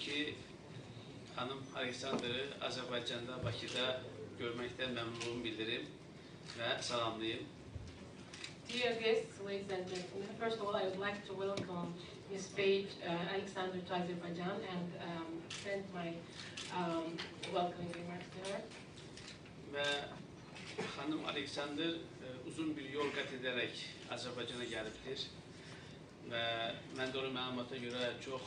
Ki hanım Aleksandr'ı Azerbaycan'da, Bakı'da görmekten memnunluğumu bildirim ve salamlayayım. Dear guests, ladies and gentlemen, first of all, I would like to welcome Ms. Paige Alexander to Azerbaijan and send my welcoming remarks to her. Ve hanım Alexander uzun bir yol qət edərək Azərbaycana gəlibdir. Və mən də onun məlumata görə çox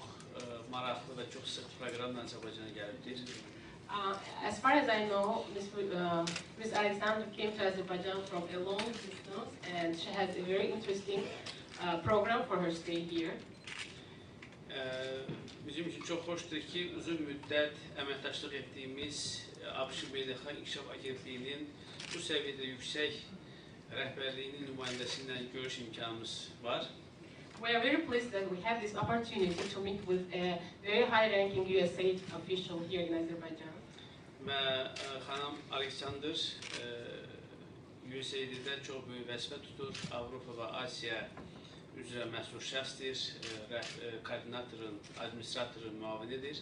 maraqlı və çox sıx proqramla Azərbaycana gəlibdir. As far as I know, Ms. Alexander came to Azerbaijan from a long distance and she has a very interesting program for her stay here. Bizim üçün çox xoşdur ki, uzun müddət əməkdaşlıq etdiyimiz ABŞ Beynəlxalq İnkişaf Agentliyinin bu səviyyədə yüksək rəhbərliyinin nümayəndəsi ilə görüş imkanımız var. We are very pleased that we have this opportunity to meet with a very high-ranking USAID official here in Azerbaijan. Və xanım Aleksandr USAID-də çox böyük vəzifə tutur. Avropa və Asiya üzrə məsul şəxsdir, koordinatorun, administratorun müavinidir.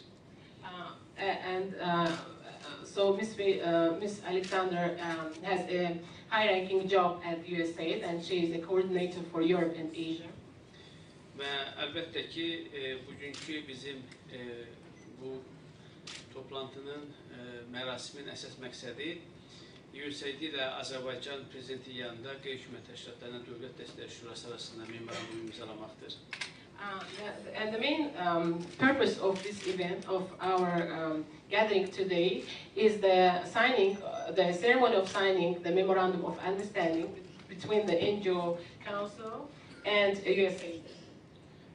So Ms. Alexander has a high-ranking job at USAID and she is a coordinator for Europe and Asia. Və əlbəttə ki, bugünkü bizim bu toplantının, mərasimin əsas məqsədi USAID ilə Azərbaycan prezidenti yanında qeyri-hökumət təşkilatlarına dövlət dəstəkləri şurası arasında memorandum imzalamaqdır. And the main purpose of this event, of our gathering today, is the ceremony of signing the memorandum of understanding between the NGO Council and USAID.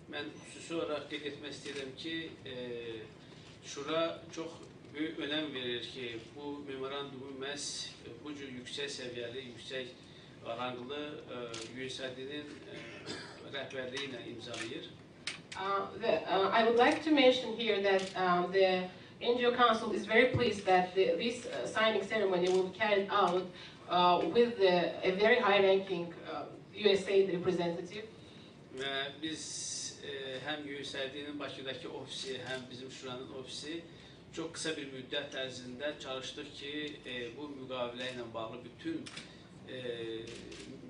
Mən xüsusi olaraq qeyd etmək istəyirəm ki, Şura çox böyük önəm verir ki, bu memorandumu məhz bu cür yüksək səviyyəli, yüksək ranglı USAID-nin rəhbərliyi ilə imzalayır. I would like to mention here that the NGO Council is very pleased that this signing ceremony will be carried out with a very high-ranking USAID representative. Və biz həm USAID-nin Bakıdakı ofisi, həm bizim Şuranın ofisi çox qısa bir müddət ərzində çalışdıq ki, bu müqavilə ilə bağlı bütün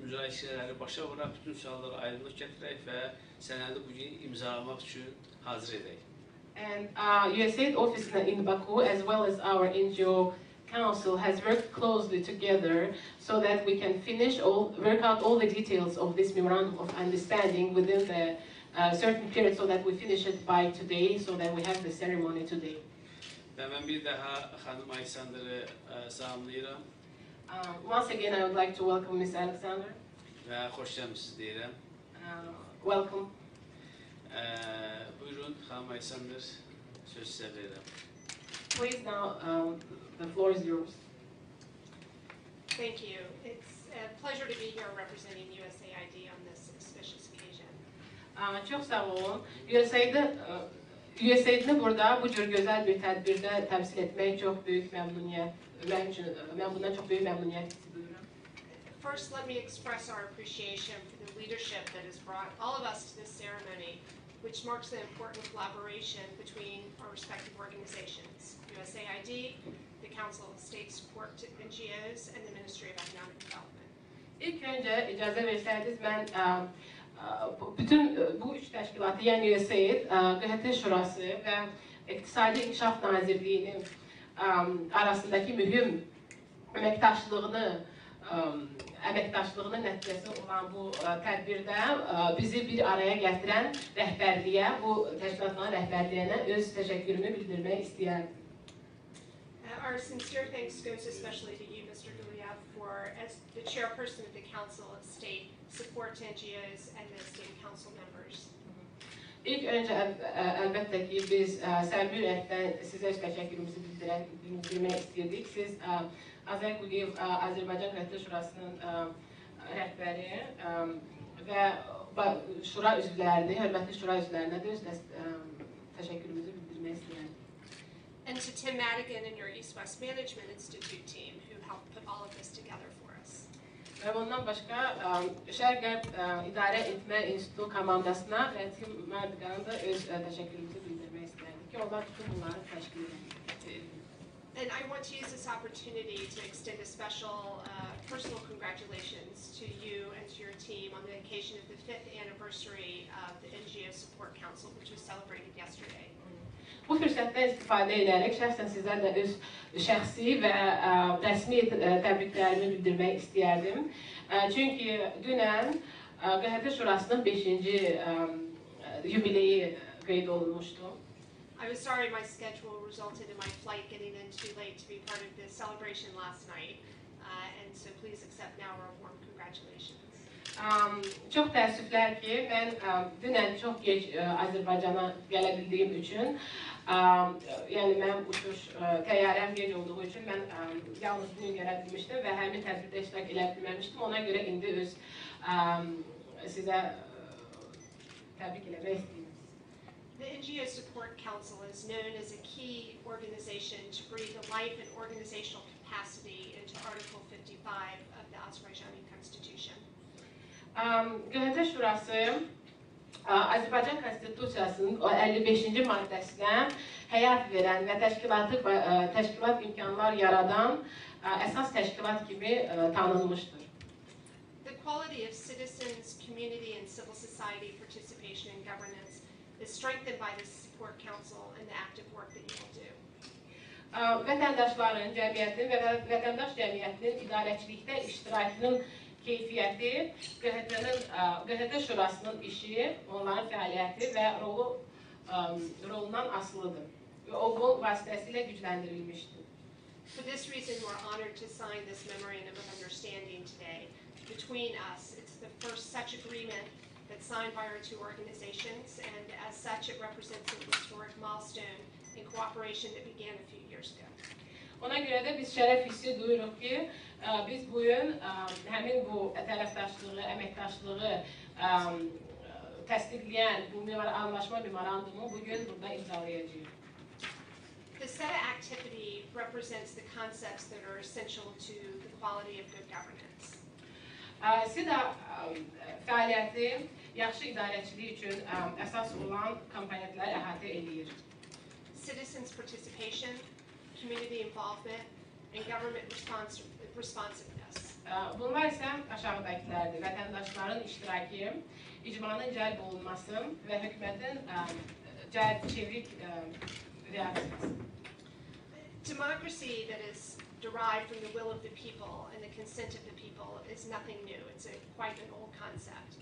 müzakirələri başa vuraq, bütün suallara aydınlıq gətirək və sənədi bugün imzalamaq üçün hazır edək. And USAID office in Baku, as well as our NGO Council, has worked closely together so that we can work out all the details of this memorandum of understanding within the certain period, so that we finish it by today, so that we have the ceremony today. Və mən bir daha xanım Aleksandr'ı salamlayıram. Once again, I would like to welcome Ms. Alexander. Və xoş gəlmisiniz deyirəm. Welcome. Buyurun, xanım Aleksandr, söz sizə verirəm. Please, now the floor is yours. Thank you. It's a pleasure to be here representing USAID on this auspicious occasion. Çox sağ olun. USAID-ni burada bu cür gözəl bir tədbirdə təmsil etmək çox böyük məmnuniyyət. Mən bundan çox böyük məmnuniyyət hissi duyuram. First, let me express our appreciation for the leadership that has brought all of us to this ceremony, which marks an important collaboration between our respective organizations, USAID, the Council of State Support to NGOs, and the Ministry of Economic Development. İlk öncə icazə versəydiniz, mən bütün bu üç təşkilatı, yəni USAID, QHT Şurası və İqtisadi İnkişaf Nazirliyinin arasındakı mühüm əməkdaşlığının nəticəsi olan bu tədbirdə bizi bir araya gətirən rəhbərliyə, bu təşkilatların rəhbərliyinə öz təşəkkürümü bildirmək istəyərdim. Our sincere thanks goes especially to you, Mr. Guliyev, as the chairperson of the Council of State Support to NGOs and the State Council members. İlk öncə əlbəttə ki, biz səmimi ürəkdən sizə öz təşəkkürümüzü bildirmək istəyirdik. Siz Azər Quliyev, Azərbaycan QHT Şurasının rəhbəri və Şura üzvlərini, hörmətli Şura üzvlərinə də öz təşəkkürümüzü bildirmək istəyirdik. And to Tim Madigan and your East West Management Institute team who helped put all of this together for us. Və bundan başqa Şərq-Qərb İdarə Etmə İnstitutu komandasına və Tim Madigan'a da öz təşəkkürümüzü bildirmək istəyirdik. ki, onlar bütün bunları təşkil edir. And I want to use this opportunity to extend a special personal congratulations to you and to your team on the occasion of the 5th anniversary of the NGO Support Council, which was celebrated yesterday. Bu fürsətdən istifadə edərək şəxsən sizlərlə öz şəxsi və rəsmi təbriklərimi bildirmək istəyərdim. Çünki dünən QHT Şurasının 5-ci yubileyi qeyd olunmuşdu. I was sorry my schedule resulted in my flight getting in too late to be part of the celebration last night, and so please accept now our warm congratulations. Çox təəssüflər ki, mən dünən çox gec Azərbaycana gələ bildiyim üçün, yəni mənim uçuş təyyarəm gec olduğu üçün mən yalnız bugün gələ bilmişdim və həmin tədbirdə iştirak edə bilməmişdim. Ona görə indi öz sizə təbrik eləmək istəyirəm. The NGO Support Council is known as a key organization to breathe a life and organizational capacity into Article 55 of the Azerbaijani Constitution. QHT Şurası Azərbaycan Konstitusiyasının 55-ci maddəsinə həyat verən və təşkilat imkanlar yaradan əsas təşkilat kimi tanınmışdır. The quality of citizens, community, and civil society participation in governance is strengthened by this support council and the active work that you will do. Vətəndaşların, cəmiyyətin və vətəndaş cəmiyyətinin idarəçilikdə iştirakının keyfiyyəti, QHT Şurasının işi, onların fəaliyyəti və rolundan asılıdır. Və o bu vasitəsilə gücləndirilmişdir. For this reason, we're honored to sign this memorandum of understanding today between us. It's the first such agreement that's signed by our two organizations, and as such, it represents an historic milestone in cooperation that began a few years ago. Ona görə də biz şərəf hissi duyuruq ki, biz bu gün həmin bu tərəfdaşlığı, əməkdaşlığı təsdiqləyən bu anlaşma memorandumu bugün burada imzalayacağıq. The SETA activity represents the concepts that are essential to the quality of good governance. SETA fəaliyyəti yaxşı idarəçilik üçün əsas olan komponentləri əhatə edir. Citizens' participation, community involvement, and government responsiveness. Bunlar isə aşağıdakilərdir. Vətəndaşların iştirakı, icmanın cəlb olunması və hökumətin çevrik reaksiyası. Democracy that is derived from the will of the people and the consent of the people is nothing new. It's quite an old concept.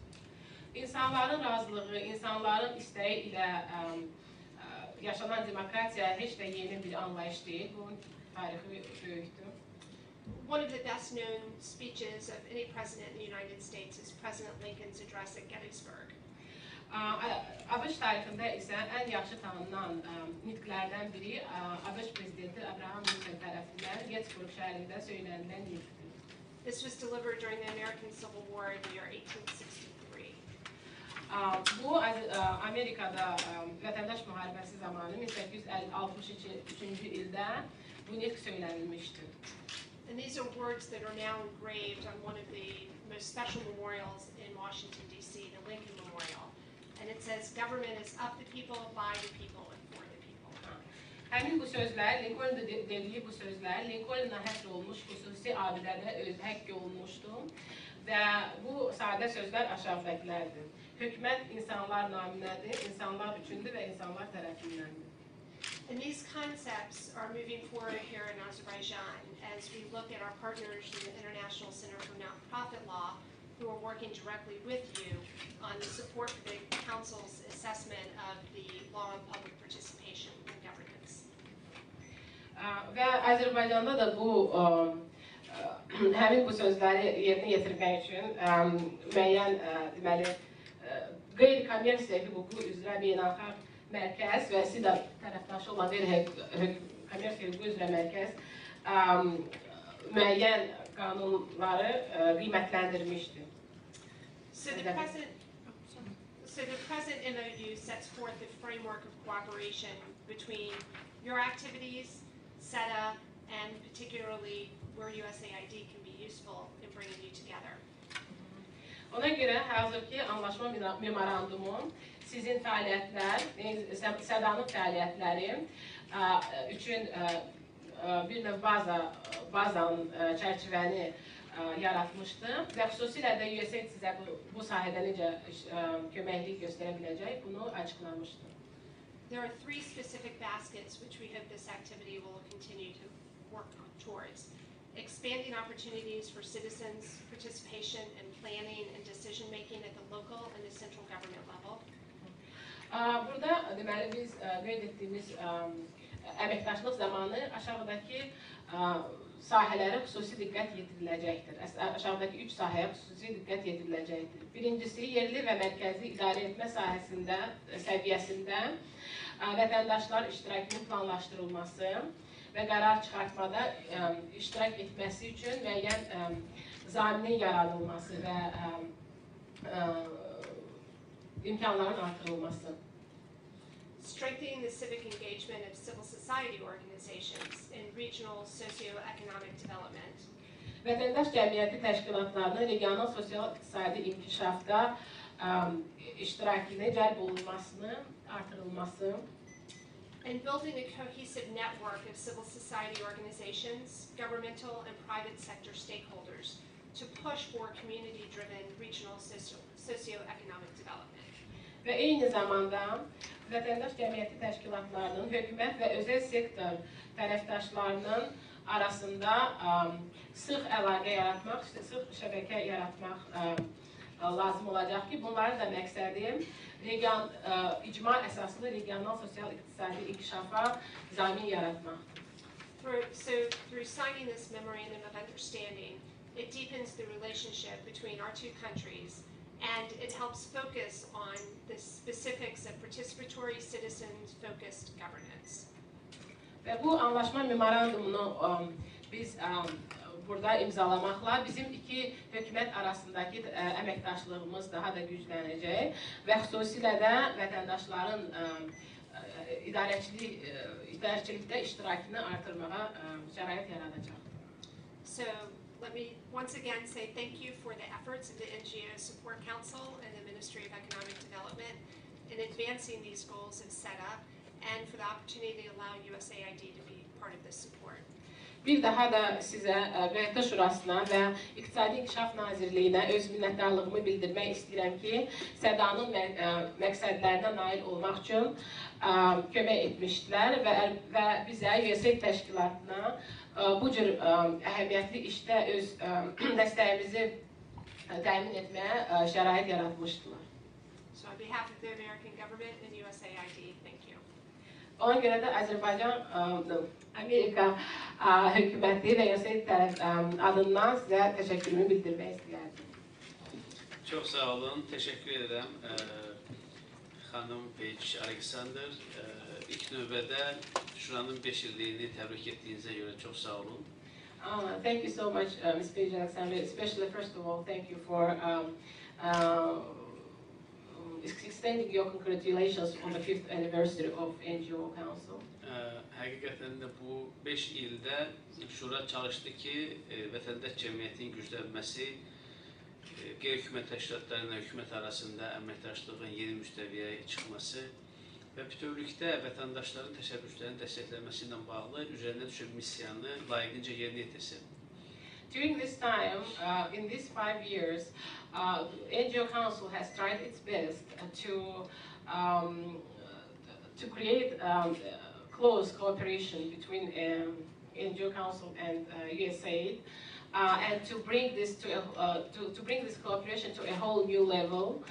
İnsanların razılığı, insanların istəyi ilə yaşanan demokratiya heç də yeni bir anlayış deyil. Bunun tarixi böyükdür. One of the best known speeches of any president in the United States is President Lincoln's address at Gettysburg. ABŞ tarixində isə ən yaxşı tanınan nitqlərdən biri ABŞ prezidenti Abraham Lincoln tərəfindən Gettysburg şəhərində söylənilən nitqdir. This was delivered during the American Civil War in the year 1863. Bu Amerikada vətəndaş müharibəsi zamanı 1863-cü ildə bu nitq söylənilmişdir. And these are words that are now engraved on one of the most special memorials in Washington, D.C., the Lincoln Memorial. And it says, government is of the people, by the people, and for the people. Həmin bu sözlər, Lincoln'da dediyi bu sözlər, Lincoln'a həsr olmuş xüsusi abidədə həkk olunmuşdu. Və bu sadə sözlər aşağıdakilərdir. Hökumət insanlar naminədir, insanlar üçündür və insanlar tərəfindəndir. And these concepts are moving forward here in Azerbaijan as we look at our partners in the International Center for Nonprofit Law who are working directly with you on the support for the Council's assessment of the law on public participation in governance. Və Azərbaycanda da bu həmin bu sözləri yerinə yetirmək üçün müəyyən deməli qeyri-kommersiya hüququ üzrə beynəlxalq mərkəz və SİDA tərəfdaşı olan qeyri-kommersiya hüququ üzrə mərkəz müəyyən qanunları qiymətləndirmişdir. So the present MOU sets forth the framework of cooperation between your activities, SETA, and particularly where USAID can be useful in bringing you together. Ona görə hazırki anlaşma memorandumu sizin fəaliyyətlər, SEDA'nın fəaliyyətləri üçün bir növ bazanın çərçivəni yaratmışdı və xüsusilə də USAID sizə bu sahədə necə köməklik göstərə biləcək, bunu açıqlamışdı. There are three specific baskets which we hope this activity will continue to work towards. Expanding opportunities for citizens, participation and planning and decision making at the local and the central government level. Burada deməli biz qeyd etdiyimiz əməkdaşlıq zamanı aşağıdakı sahələrə xüsusi diqqət yetiriləcəkdir. Aşağıdakı 3 sahəyə xüsusi diqqət yetiriləcəkdir. Birincisi, yerli və mərkəzi idarə etmə sahəsində, səviyyəsində vətəndaşlar iştirakının planlaşdırılması və qərar çıxartmada iştirak etməsi üçün müəyyən zaminin yaradılması və imkanların artırılması. Strengthening the civic engagement of civil society organizations in regional socio-economic development. Vətəndaş cəmiyyəti təşkilatlarının regional sosial-iqtisadi inkişafda iştirakını cəlb olunmasını, artırılması. And building a cohesive network of civil society organizations, governmental and private sector stakeholders to push for community-driven regional socio-economic development. Və eyni zamanda vətəndaş cəmiyyəti təşkilatlarının, hökumət və özəl sektor tərəfdaşlarının arasında sıx əlaqə yaratmaq, sıx şəbəkə yaratmaq lazım olacaq ki, bunların da məqsədi icma əsaslı regional sosial-iqtisadi inkişafa zamin yaratmaqdır. So through signing this memorandum of understanding, it deepens the relationship between our two countries and it helps focus on the specifics of participatory, citizens-focused governance. Və bu anlaşma memorandumunu biz burada imzalamaqla bizim iki hökumət arasındakı əməkdaşlığımız daha da güclənəcək və xüsusilə də vətəndaşların idarəçilikdə iştirakını artırmağa şərait yaradacaqdır. So let me once again say thank you for the efforts of the NGO Support Council and the Ministry of Economic Development in advancing these goals of SEDA and for the opportunity to allow USAID to be part of this support. Bir daha da sizə QHT Şurasına və İqtisadi İnkişaf Nazirliyinə öz minnətdarlığımı bildirmək istəyirəm ki, SEDA'nın məqsədlərinə nail olmaq üçün kömək etmişdilər və bizə USAID təşkilatına bu cür əhəmiyyətli işdə öz dəstəyimizi təmin etməyə şərait yaratmışdılar. So on behalf of the American government and USAID, thank you. Ona görə də Azərbaycan, Amerika hökuməti və USAID adından sizə təşəkkürümü bildirmək istəyərdim. Çox sağ olun, təşəkkür edirəm xanım Paige Alexander. İlk növbədə Şuranın 5 illiyini təbrik etdiyinizə görə çox sağ olun. Thank you so much, Ms. Paige Alexander. Especially, first of all, thank you for extending your congratulations on the 5th anniversary of NGO Council. Həqiqətən də bu 5 ildə Şura çalışdı ki, vətəndaş cəmiyyətinin güclənməsi, qeyri-hökumət təşkilatları ilə hökumət arasında əməkdaşlığın yeni müstəviyyəyə çıxması və bütövlükdə vətəndaşların təşəbbüslərinin dəstəklənməsi ilə bağlı üzərinə düşən missiyanı layiqincə yerinə yetirsin. During this time, in these 5 years, NGO Council has tried its best to create close cooperation between NGO Council and USAID, and to bring this to bring this cooperation to a whole new level,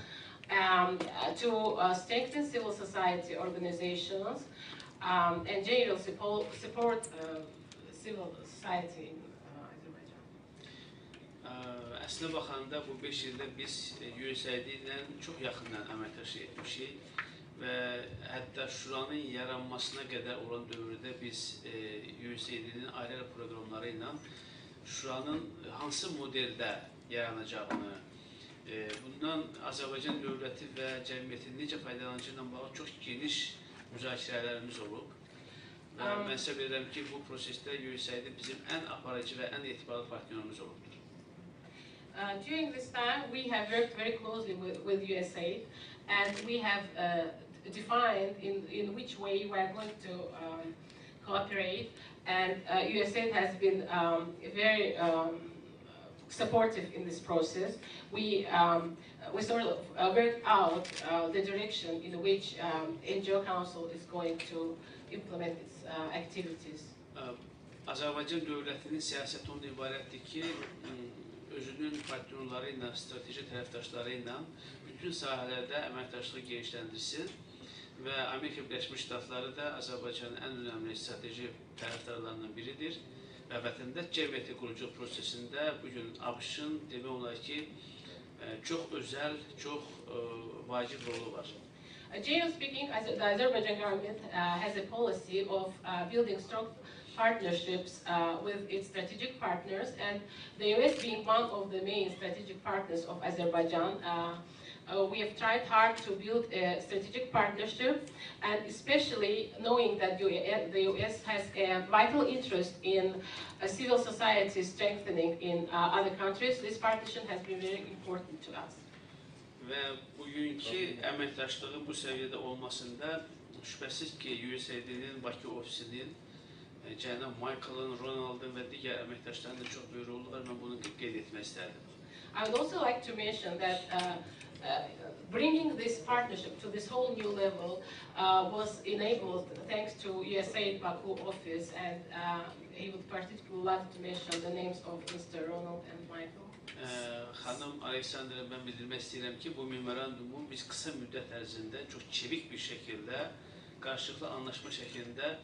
to strengthen civil society organizations and general support civil society in Azerbaijan. Əslində baxanda bu 5 ildə biz USAID ilə çox yaxından əməkdaşlıq etmişik və hətta Şuranın yaranmasına qədər olan dövrdə biz USAID-nin ayrı proqramları ilə Şuranın hansı modeldə yaranacağını, bundan Azərbaycan dövləti və cəmiyyətin necə faydalanacağı ilə bağlı çox geniş müzakirələrimiz olub. Və mən sizə bilirəm ki, bu prosesdə USAID bizim ən aparıcı və ən etibarlı partnyorumuz olubdur. During this time, we have worked very closely with USAID, and we have defined in which way we are going to cooperate, and USAID has been very supportive in this process. We sort of worked out the direction in which NGO Council is going to implement its activities. Azərbaycan dövlətinin siyasəti ondan ibarətdir ki, özünün partnyorları ilə, strateji tərəfdaşları ilə bütün sahələrdə əməkdaşlığı genişləndirsin və Amerika Birləşmiş Ştatları da Azərbaycanın ən önəmli strateji tərəfdarlarından biridir və vətəndaş cəmiyyəti quruculuq prosesində bugün ABŞ-ın demək olar ki, çox özəl, çox vacib rolu var. Generally speaking, the Azerbaijan government has a policy of building strong partnerships with its strategic partners, and the US being one of the main strategic partners of Azerbaijan. We have tried hard to build a strategic partnership, and especially knowing that the US has a vital interest in civil society strengthening in other countries, this partnership has been very important to us. Və bugünkü əməkdaşlığın bu səviyyədə olmasında şübhəsiz ki, USAID-nin Bakı ofisinin, cənab Michael'ın, Ronald'ın və digər əməkdaşlarının da çox böyük rolu var. Mən bunu qeyd etmək istərdim. I would also like to mention that bringing this partnership to this whole new level was enabled thanks to USAID Baku office, and he would particularly love to mention the names of Mr. Ronald and Michael. Xanım Aleksandra, mən bildirmək istəyirəm ki, bu memorandumu biz qısa müddət ərzində çox çevik bir şəkildə, qarşılıqlı anlaşma şəklində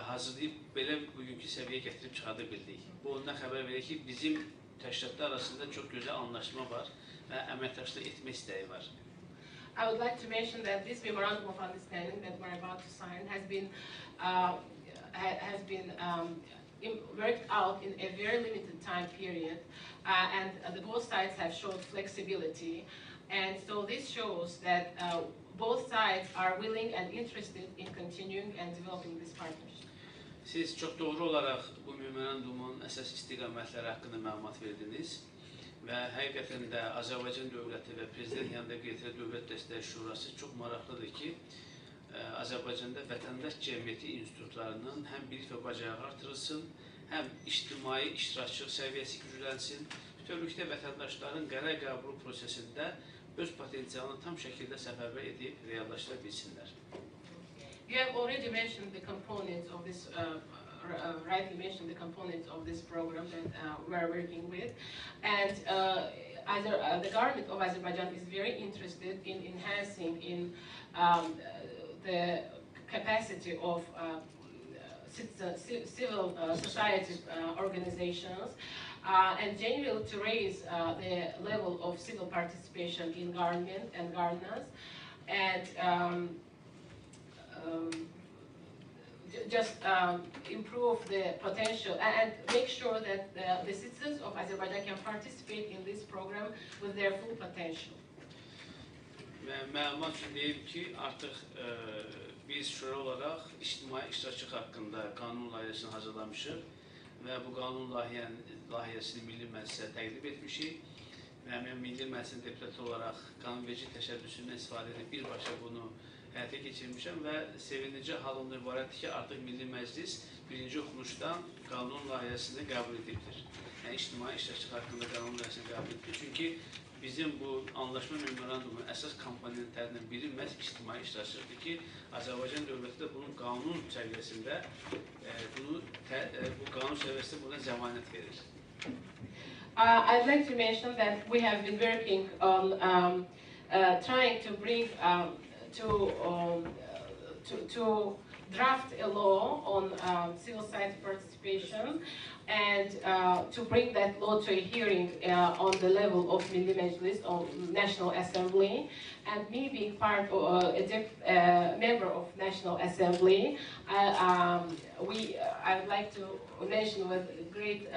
hazırlayıb belə bugünkü səviyyəyə gətirib çıxarda bildik. Bu ondan xəbər verir ki, bizim təşkilatlar arasında çox gözəl anlaşma var və əməkdaşlıq etmək istəyi var. I would like to mention that this memorandum of understanding that we're about to sign has been worked out in a very limited time period, and both sides have showed flexibility, and so this shows that both sides are willing and interested in continuing and developing this partnership. Siz çox doğru olaraq bu memorandumun əsas istiqamətləri haqqında məlumat verdiniz və həqiqətən də Azərbaycan dövləti və prezident yanında qeyri dövlət dəstəyi şurası çox maraqlıdır ki, Azərbaycanda vətəndaş cəmiyyəti institutlarının həm bilik və bacarığı artırılsın, həm ictimai iştirakçılıq səviyyəsi güclənsin, bütövlükdə vətəndaşların qərar qəbulu prosesində öz potensialını tam şəkildə səfərbər edib reallaşdıra bilsinlər. You have already mentioned the components of this, rightly mentioned the components of this program that we are working with, and the government of Azerbaijan is very interested in enhancing in the capacity of civil society organizations, and generally to raise the level of civil participation in government and governance, and just improve the potential and make sure that the citizens of Azerbaijan can participate in this program with their full potential. Məlumat üçün deyim ki, artıq biz Şura olaraq ictimai iştirakçılıq haqqında qanun layihəsini hazırlamışıq və bu qanun layihəsini Milli Məclisə təqdim etmişik və mən Milli Məclisin deputatı olaraq qanunverici təşəbbüsündən istifadə edib birbaşa bunu həyata keçirmişəm və sevindirici hal ondan ibarətdir ki, artıq Milli Məclis birinci oxunuşdan qanun layihəsini qəbul edibdir. Yəni, ictimai iştirakçılıq haqqında qanun layihəsini qəbul edibdir. Çünki bizim bu anlaşma memorandumunun əsas komponentlərindən biri məhz ictimai iştirakçılıqdır ki, Azərbaycan dövləti də bunun qanun səviyyəsində bu qanun səviyyəsində buna zəmanət verir. I'd like to mention that we have been working on trying to bring to draft a law on civil society participation, and to bring that law to a hearing on the level of Milli Meclis, or National Assembly, and me being part of a member of National Assembly, I'd like to mention with great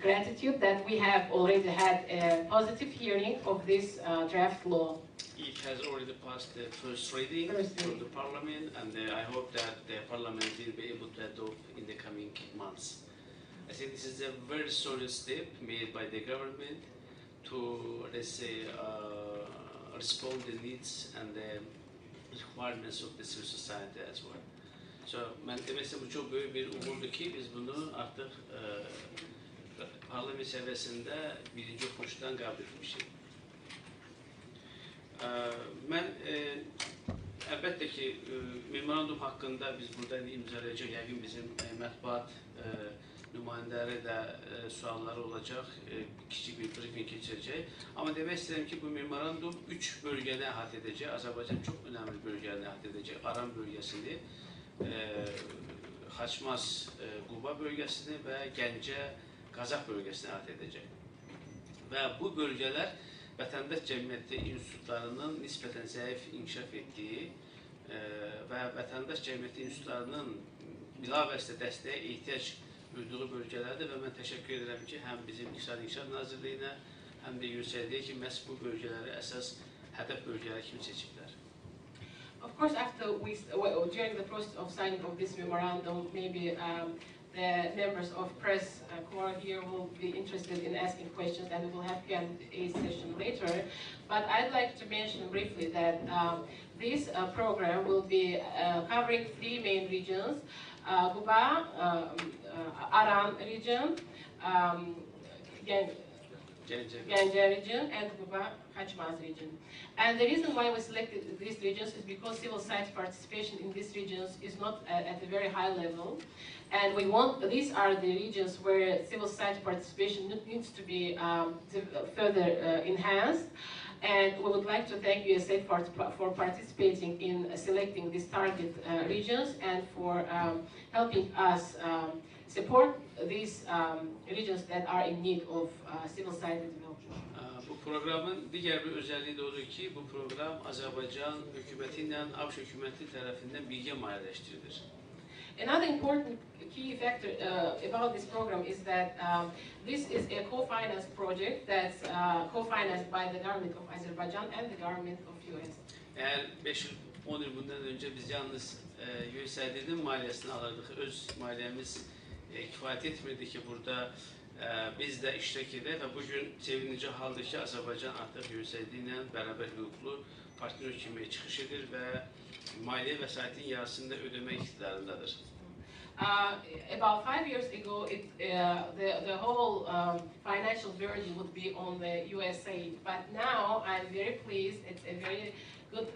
gratitude that we have already had a positive hearing of this draft law. It has already passed the first reading from the Parliament, and I hope that the Parliament will be able to adopt in the coming months. I think this is a very solid step made by the government to, let's say, respond the needs and the requirements of the civil society as well. So, mən demək istəyirəm, bu çox böyük bir uğurdur ki, biz bunu artıq parlament səviyyəsində birinci oxunuşdan qəbul etmişik. Mən əlbəttə ki, memorandum haqqında biz burada imzalayacaq, yəqin bizim mətbuat nümayəndələri də sualları olacaq, kiçik bir briefing keçirəcək. Amma demək istəyirəm ki, bu memorandum 3 bölgəni əhatə edəcək. Azərbaycan çox önəmli bölgəni əhatə edəcək. Aran bölgəsini, Xaçmaz Quba bölgəsini və Gəncə Qazax bölgəsini əhatə edəcək. Və bu bölgələr vətəndaş cəmiyyəti institutlarının nisbətən zəif inkişaf etdiyi və vətəndaş cəmiyyəti institutlarının bilavasitə dəstəyə ehtiyac duyduğu bölgələrdir və mən təşəkkür edirəm ki, həm bizim İqtisadi İnkişaf Nazirliyinə, həm də USAID-yə ki, məhz bu bölgələri əsas hədəf bölgələri kimi seçiblər. Of course, during the process of signing of this memorandum, maybe the members of press corps here will be interested in asking questions, and we will have Q&A session later. But I'd like to mention briefly that this program will be covering 3 main regions: Quba, Aran region, Gəncə region, and Quba Xaçmaz region. And the reason why we selected these regions is because civil society participation in these regions is not at a very high level. And these are the regions where civil society participation needs to be further enhanced. And we would like to thank USAID for participating in selecting these target regions and for helping us support these regions that are in need of civil society development. Bu programın digər bir özelliği də odur ki, bu program Azərbaycan hökuməti ilə ABŞ hökuməti tərəfindən birgə maliyyələşdirilir. Another important key factor about this program is that this is a co-financed project that's co-financed by the government of Azerbaijan and the government of US. Eğer 5-10 yıl bundan önce biz yalnız USAID'nin maliyesini alırdık, öz maliyemiz kifayət etmirdi ki, burada biz də iştirak edək və bugün sevinici haldır ki, Azərbaycan artıq USAID ilə bərabər hüquqlu partner kimi çıxış edir və maliyyə vəsaitin yarısını da ödəmək iqtidarındadır. About 5 years ago, the whole financial burden would be on the USAID, but now I'm very pleased. It's a very good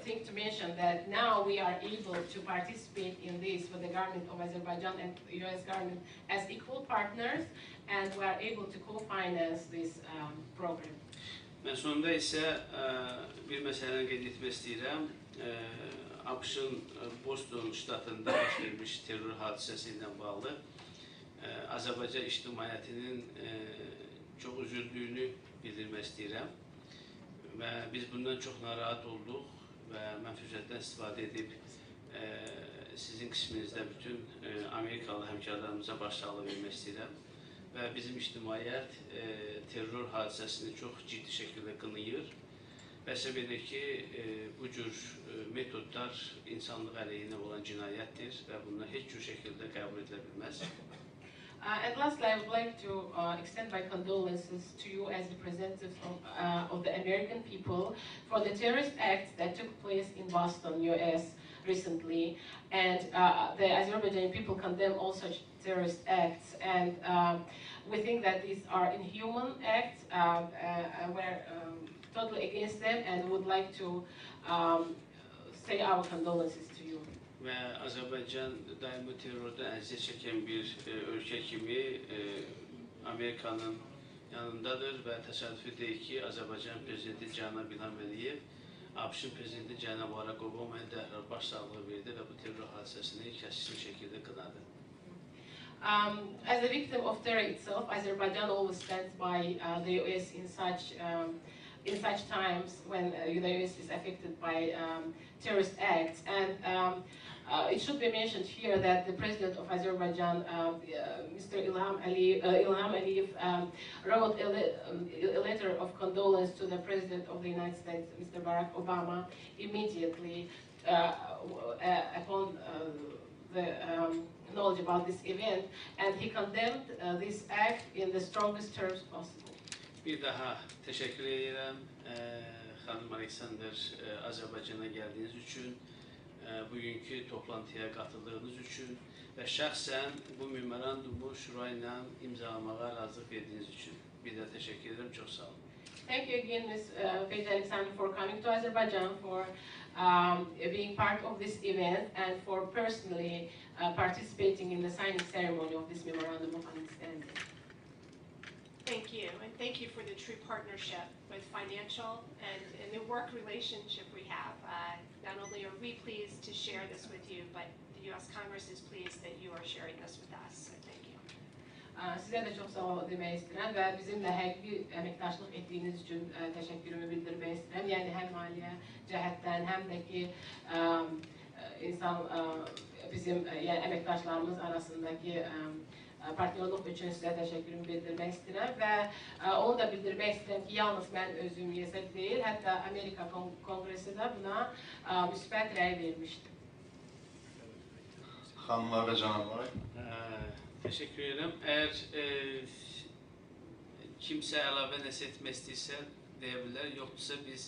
thing to mention that now we are able to participate in this with the government of Azerbaijan and the US government as equal partners, and we are able to co-finance this program. Mən sonunda isə bir məsələni qeyd etmək istəyirəm. ABŞ-ın Boston ştatında baş vermiş terror hadisəsi ilə bağlı Azərbaycan ictimaiyyətinin çox üzüldüyünü bildirmək istəyirəm. Və biz bundan çox narahat olduq və mən fürsətdən istifadə edib sizin qisminizdə bütün Amerikalı həmkarlarımıza başsağlığı vermək istəyirəm. Və bizim ictimaiyyət terror hadisəsini çox ciddi şəkildə qınayır. Və səbəb edir ki, bu cür metodlar insanlıq əleyhinə olan cinayətdir və bunlar heç cür şəkildə qəbul edilə bilməz. And lastly, I would like to extend my condolences to you as representatives of the American people for the terrorist acts that took place in Boston, US recently. And the Azerbaijani people condemn all such terrorist acts. And we think that these are inhuman acts. We're totally against them and would like to say our condolences to you. Və Azərbaycan daimi terrordan əziyyət çəkən bir ölkə kimi Amerikanın yanındadır və təsadüfi deyil ki, Azərbaycan prezidenti Cənab İlham Əliyev ABŞ-ın prezidenti Cənab Barack Obama'ya dərhal başsağlığı verdi və bu terror hadisəsini kəskin şəkildə qınadı. As a victim of terror itself, Azerbaijan always stands by the US in such times when the US is affected by terrorist acts. And it should be mentioned here that the president of Azerbaijan, Mr. Ilham Aliyev, wrote a letter of condolence to the president of the United States, Mr. Barack Obama, immediately upon the knowledge about this event, and he condemned this act in the strongest terms possible. Bir daha təşəkkür edirəm xanım Aleksandr, Azərbaycana gəldiyiniz üçün, bugünkü toplantıya qatıldığınız üçün və şəxsən bu memorandumu Şura ilə imzalamağa razılıq verdiyiniz üçün bir də təşəkkür edirəm. Çox sağ olun. Thank you again, Ms. Paige Alexander, for coming to Azerbaijan, for being part of this event, and for personally participating in the signing ceremony of this Memorandum of Understanding. Thank you, and thank you for the true partnership with financial and the work relationship we have. Not only are we pleased to share this with you, but the U.S. Congress is pleased that you are sharing this with us. So thank you. Sizə də çox sağ ol demək istəyirəm və bizimlə həqiqi əməkdaşlıq etdiyiniz üçün təşəkkürümü bildirmək istəyirəm. Yəni həm maliyyə cəhətdən, həm də ki bizim əməkdaşlarımız arasındakı partnyorluq üçün sizə təşəkkürümü bildirmək istəyirəm və onu da bildirmək istəyirəm ki, yalnız mən özüm yesək deyil, hətta Amerika Kongresi də buna müsbət rəy vermişdir. Xanımlar və cənablar. Teşekkür ederim. Eğer kimse əlavə nəsə etmək istəyirsə deyə yoksa biz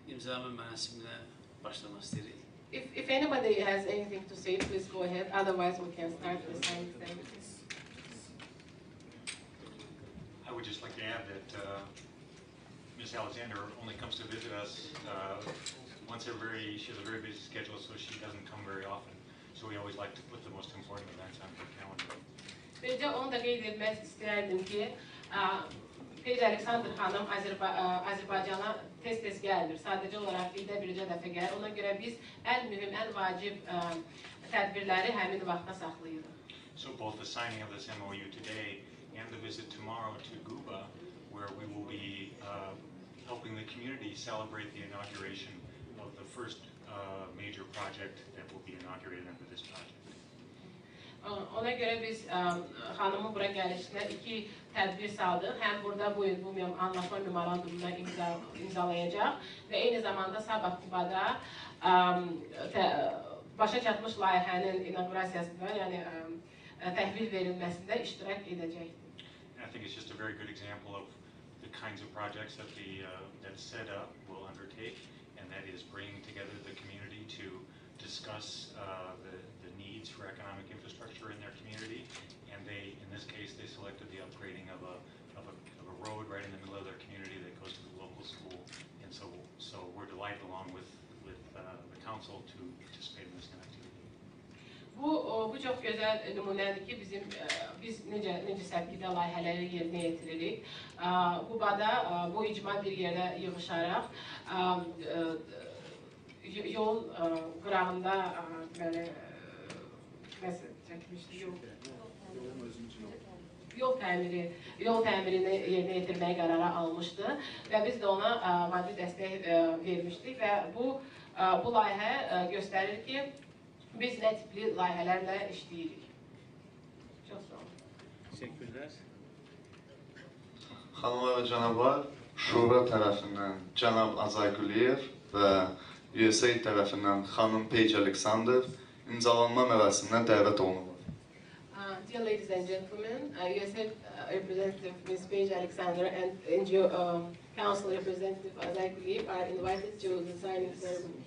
imzalama mərasimine başlamaq istəyirik. If anybody has anything to say, please go ahead. Otherwise, we can start the signing ceremony. I would just like to add that Ms. Alexander only comes to visit us she has a very busy schedule, so she doesn't come very often. So we always like to put the most important events on her calendar. Bircə onu da qeyd etmək istəyərdim ki, Paige Alexander xanım Azərbaycana tez-tez gəlir. Sadəcə olaraq ildə bircə dəfə gəlir. Ona görə biz ən mühüm, ən vacib tədbirləri həmin vaxta saxlayırıq. So both the signing of this MOU today and the visit tomorrow to Guba, where we will be helping the community celebrate the inauguration of the first major project that will be inaugurated under this project. Ona görə biz xanımın bura gəlişinə iki tədbir saldıq. Həm burada bu il bu anlaşma memorandumuna imzalayacaq və eyni zamanda sabah Qubada başa çatmış layihənin inaugurasiyasında, yəni təhvil verilməsində iştirak edəcəkdir. I think it's just a very good example of the kinds of projects that that SEDA will undertake, and that is bringing together the community to discuss the needs for economic infrastructure in their community, and in this case, they selected the upgrading of a road right in the middle of their community that goes to the local school, and so we're delighted along with the council to participate in this activity. Bu çox gözəl nümunədir ki, biz necə səbkidə layihələri yerinə yetiririk. Qubada bu icma bir yerdə yığışaraq yol qırağında yol təmirini yerinə yetirməyə qərara almışdı və biz də ona maddi dəstək vermişdik və bu layihə göstərir ki, biz nə tipli layihələrlə işləyirik. Çox sağ olun. Teşekkürler. Xanımlar və cənablar, Şura tərəfindən cənab Azay Quliyev və USAID tərəfindən xanım Paige Alexander imzalanma mərasiminə dəvət olunurlar. Dear ladies and gentlemen, USAID representative Ms. Paige Alexander and NGO Council representative Azay Quliyev are invited to the signing ceremony.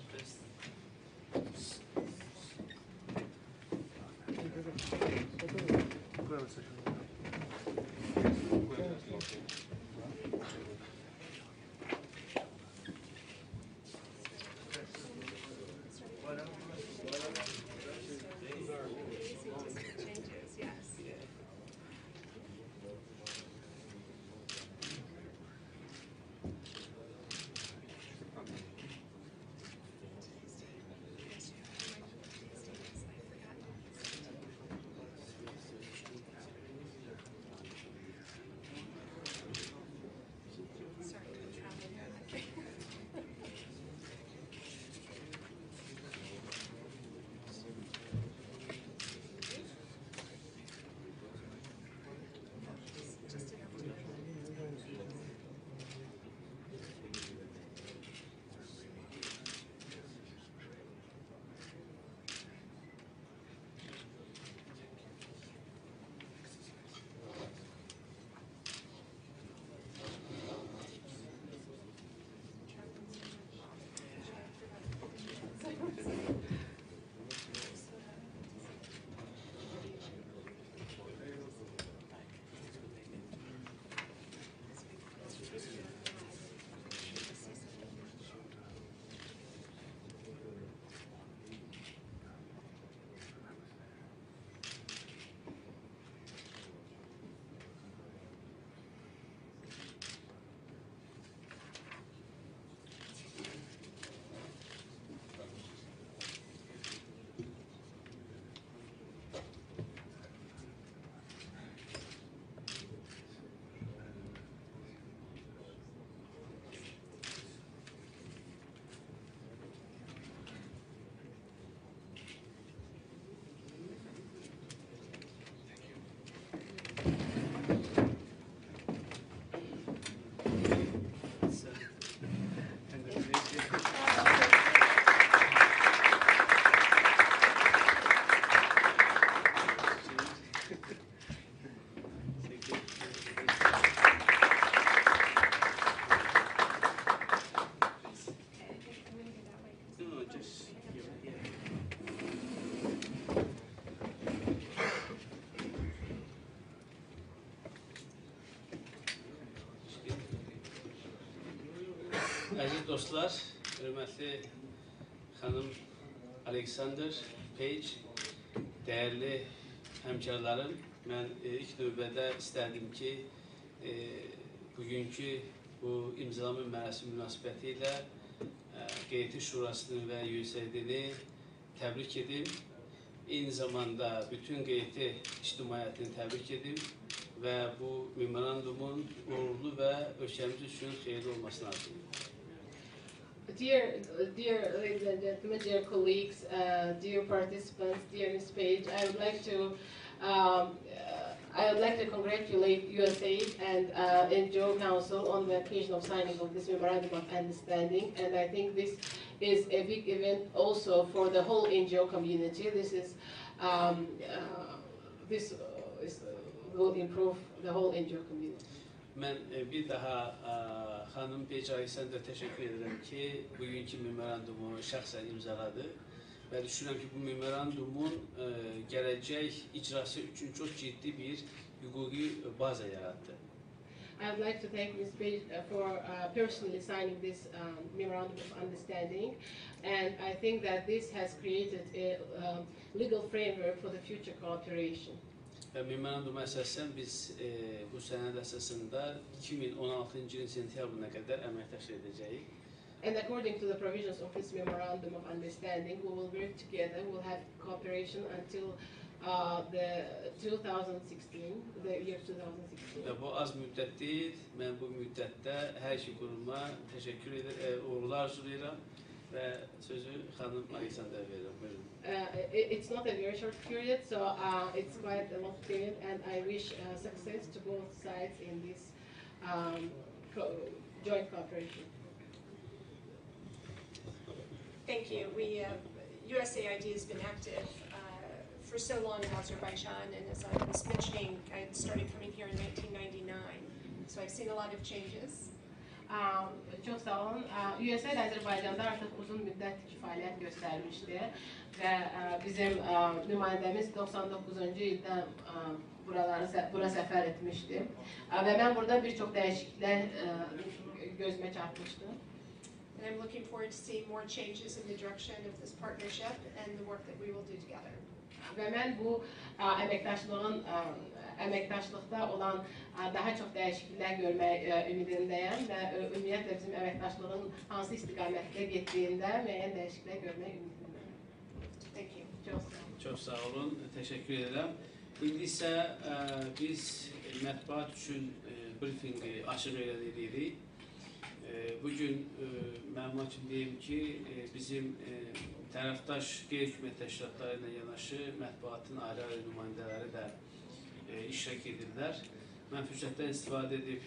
Əziz dostlar, hörmətli xanım Alexander Page, dəyərli həmkarlarım, mən ilk növbədə istərdim ki, bugünkü bu imzalama mərasimi münasibəti ilə QHT Şurasını və USAID-ni təbrik edim. Eyni zamanda bütün QHT ictimaiyyətini təbrik edim və bu memorandumun uğurlu və ölkəmiz üçün xeyirli olmasını arzulayıram. Dear ladies and gentlemen, dear colleagues, dear participants, dear Ms. Page, I would like to congratulate USAID and NGO Council on the occasion of signing of this memorandum of understanding, and I think this is a big event also for the whole NGO community. This will improve the whole NGO community. Mən bir daha xanım Page Alexander təşəkkür edirəm ki, bugünkü memorandumu şəxsən imzaladı və düşünürəm ki, bu memorandumun gələcək icrası üçün çox ciddi bir hüquqi baza yarattı. I would like to thank Ms. Page for personally signing this memorandum of understanding, and I think that this has created a legal framework for the future cooperation. Memoranduma əsasən biz bu sənəd əsasında 2016-cı ilin sentyabrına qədər əməkdaşlıq edəcəyik. And according to the provisions of this memorandum of understanding, we will work together. We will have cooperation until the year 2016. Və bu az müddət deyil. Mən bu müddətdə hər iki quruma təşəkkür edirəm, uğurlar arzulayıram və sözü xanım Alexander verirəm. Buyurun. It's not a very short period, so it's quite a long period, and I wish success to both sides in this joint cooperation. Thank you. USAID has been active for so long in Azerbaijan, and as I was mentioning, I started coming here in 1999, so I've seen a lot of changes. Çox sağ olun. USAID Azərbaycanda artıq uzun müddət fəaliyyət göstərmişdi və bizim nümayəndəmiz 99-cu ildə bura səfər etmişdi və mən burada bir çox dəyişikliklər gözümə çarpmışdı. And I'm looking forward to seeing more changes in the direction of this partnership and the work that we will do together. Və mən bu əməkdaşlıqda olan daha çox dəyişikliklər görmək ümidindəyəm və ümumiyyətlə bizim əməkdaşlığın hansı istiqamətdə getdiyində müəyyən dəyişikliklər görmək ümidindəyəm. Thank you. Çox sağ olun, təşəkkür edirəm. İndi isə biz mətbuat üçün brifinqi açıq elədirik. Bugün məlumat üçün deyim ki, bizim tərəfdaş qeyri-hökumət təşkilatları ilə yanaşı mətbuatın ayrı-ayrı nümayəndələri də iştirak edirlər. Mən fürsətdən istifadə edib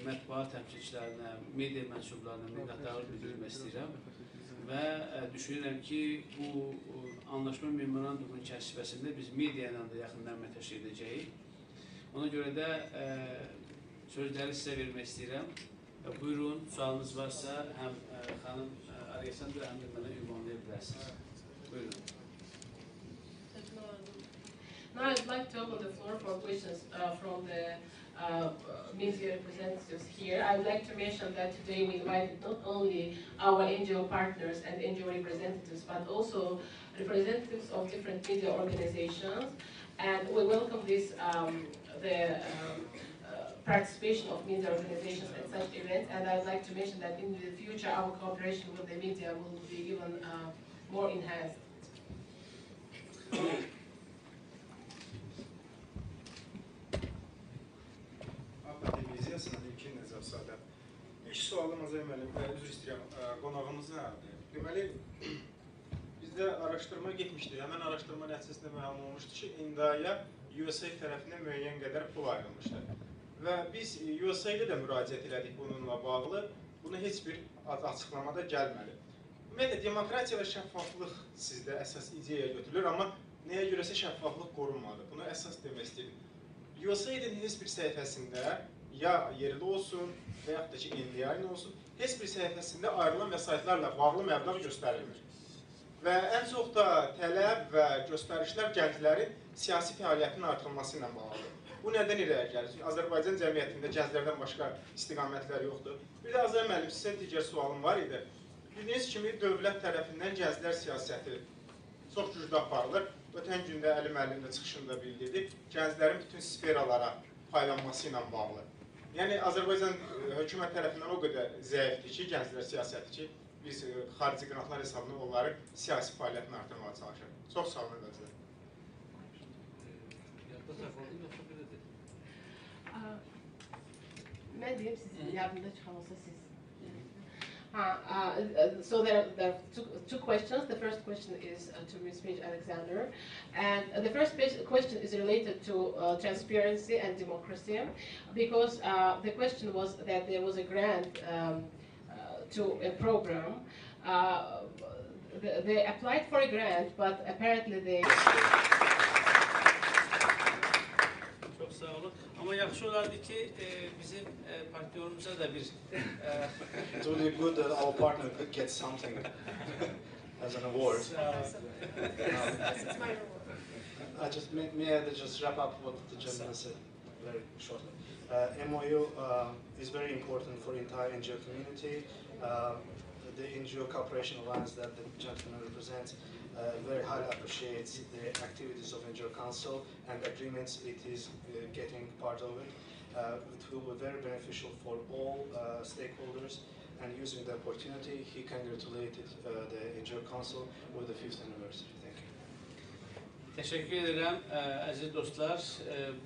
mətbuat həmçəklərinə, media mənsublarına minnətdarlıq bildirmək istəyirəm və düşünürəm ki, bu anlaşma memorandumunun çərçivəsində biz media ilə də yaxından əməkdaşlıq edəcəyik. Ona görə də sözləri sizə vermək istəyirəm. Buyurun, sualınız varsa həm xanım Alexander həm də mənə ünvanlaya bilərsiniz. Buyurun. Now I'd like to open the floor for questions from the media representatives here. I would like to mention that today we invited not only our NGO partners and NGO representatives, but also representatives of different media organizations. And we welcome this, participation of media organizations at such events. And I'd like to mention that in the future, our cooperation with the media will be even more enhanced. İlk sualım Azər müəllim, üzr istəyirəm, qonağımızın deməli, bizdə araşdırma getmişdi. Həmən araşdırma nəticəsində məlum olmuşdu ki, İndaya USAID tərəfindən müəyyən qədər pul ayrılmışdı. Və biz USAID-ə də müraciət elədik bununla bağlı. Buna heç bir açıqlamada gəlmədi. Ümumiyyətlə, demokratiya və şəffaflıq sizdə əsas ideya götürülür, amma nəyə görəsə şəffaflıq qorunmadı. Bunu əsas demək istəyirəm. USAID-in heç bir səhifəsində ya yerli olsun və yaxud da ki, NDI-in olsun, heç bir səhifəsində ayrılan vəsaitlərlə bağlı məbləğ göstərilmir. Və ən çox da tələb və göstərişlər gənclərin siyasi fəaliyyətinin artırılması ilə bağlıdır. Bu nədən irəli gəlir? Azərbaycan cəmiyyətində gənclərdən başqa istiqamətlər yoxdur. Bir də Azər müəllim, sizə digər sualım var idi. Bildiyiniz kimi dövlət tərəfindən gənclər siyasəti çox güclü aparılır. Ötən gündə Əli müəllim də çıxışında bildirdi, gənclərin bütün sferalara paylanması ilə bağlı. Yəni Azərbaycan hökumət tərəfindən o qədər zəifdir ki, gənclər siyasəti ki, biz xarici qrantlar hesabına onları siyasi fəaliyyətini artırmağa çalışır. Çox sağ olun sizə. Mən deyim, siz yardımda çıxan olsa siz. So there are two questions. The first question is to Ms. Paige Alexander, and the first question is related to transparency and democracy, because the question was that there was a grant to a program. They applied for a grant, but apparently they... Çok sağ olun. Ama yaxşı olardı ki bizim partnyorumuza da bir... It would be good that our partner could get something as an award. This is my reward. May I just wrap up what the gentleman said very shortly. MOU is very important for the entire NGO community. The NGO Cooperation Alliance that the gentleman represents very highly appreciates the activities of NGO Council and agreements it is getting part of it. It will be very beneficial for all stakeholders, and using the opportunity, he congratulated the NGO Council with the 5th anniversary. Thank you. Teşekkür ederim aziz dostlar.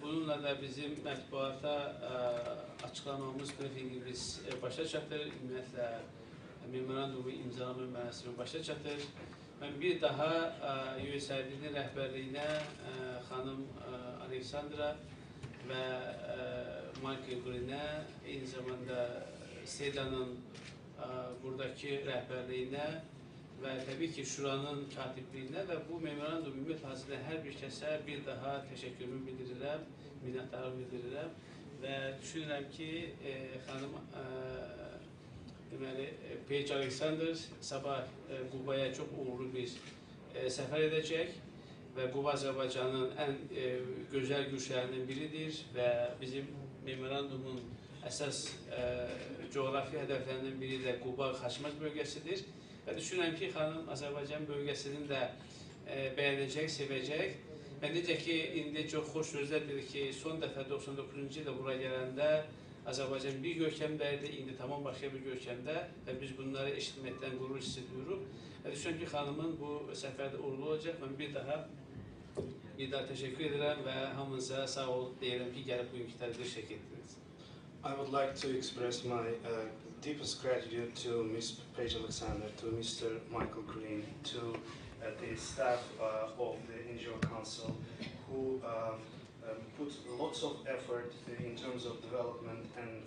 Bununla da bizim mətbuata açıqlamamız, briefingimiz başa çatır. Ümumiyyətlə memorandumu imzalama mərasimi başa çatır. Mən bir daha USAID-nin rəhbərliyinə xanım Aleksandra və Michael Green'ə, eyni zamanda Seda'nın buradakı rəhbərliyinə və təbii ki Şuranın katibliyinə və bu memorandum ümumi hər bir kəsə bir daha təşəkkürümü bildirirəm, minnətdarlığımı bildirirəm və düşünürəm ki xanım deməli, Paige Alexander sabah Qubaya çox uğurlu bir səfər edəcək və Quba Azərbaycanın ən gözəl güşlərindən biridir və bizim memorandumun əsas coğrafi hədəflərindən biri də Quba Xaçmaz bölgəsidir və düşünürəm ki, xanım Azərbaycan bölgəsinin də bəyənəcək, sevəcək və necə ki, indi çox xoş sözlərdir ki, son dəfə 99-cu ildə bura gələndə Azərbaycan bir görkəmdəydi, indi tamam başqa bir görkəmdə və biz bunları eşitməkdən qürur hiss ediyoruz. Və düşünürəm ki, xanımın bu səfərdə uğurlu olacaq. Mən bir daha təşəkkür edirəm və hamınıza sağ ol deyirəm ki, gəlib bugünkü tədbiri şəkil etdiniz. I would like to express my deepest gratitude to Ms. Paige Alexander, to Mr. Michael Green, to the staff of the NGO Council who put lots of effort in terms of development and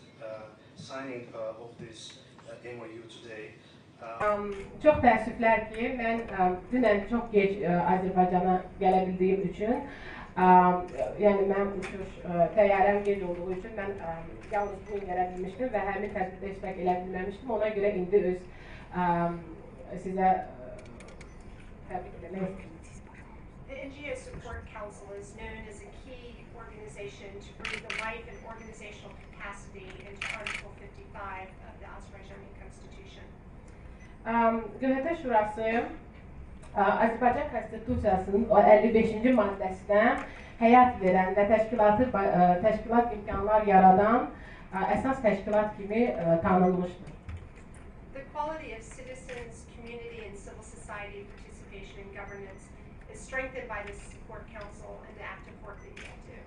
signing of this MOU today. Çox təəssüflər ki, mən dünən çox gec Azərbaycana gələ bildiyim üçün, yəni mənim uçuş təyyarəm gec olduğu üçün mən yalnız bugün gələ bilmişdim və həmin tədbirdə iştirak elə bilməmişdim. Ona görə indi öz sizə təbrik eləmək istəyirəm. The NGO Support Council is known as a key organization to breathe the life and organizational capacity into Article 55 of the Azerbaijani Constitution. QHT Şurası Azərbaycan Konstitusiyasının 55-ci maddəsinə həyat verən və təşkilat imkanlar yaradan əsas təşkilat kimi tanınmışdır. The quality of citizens, community, and civil society participation in governance is strengthened by the Support Council and the active work that you all do.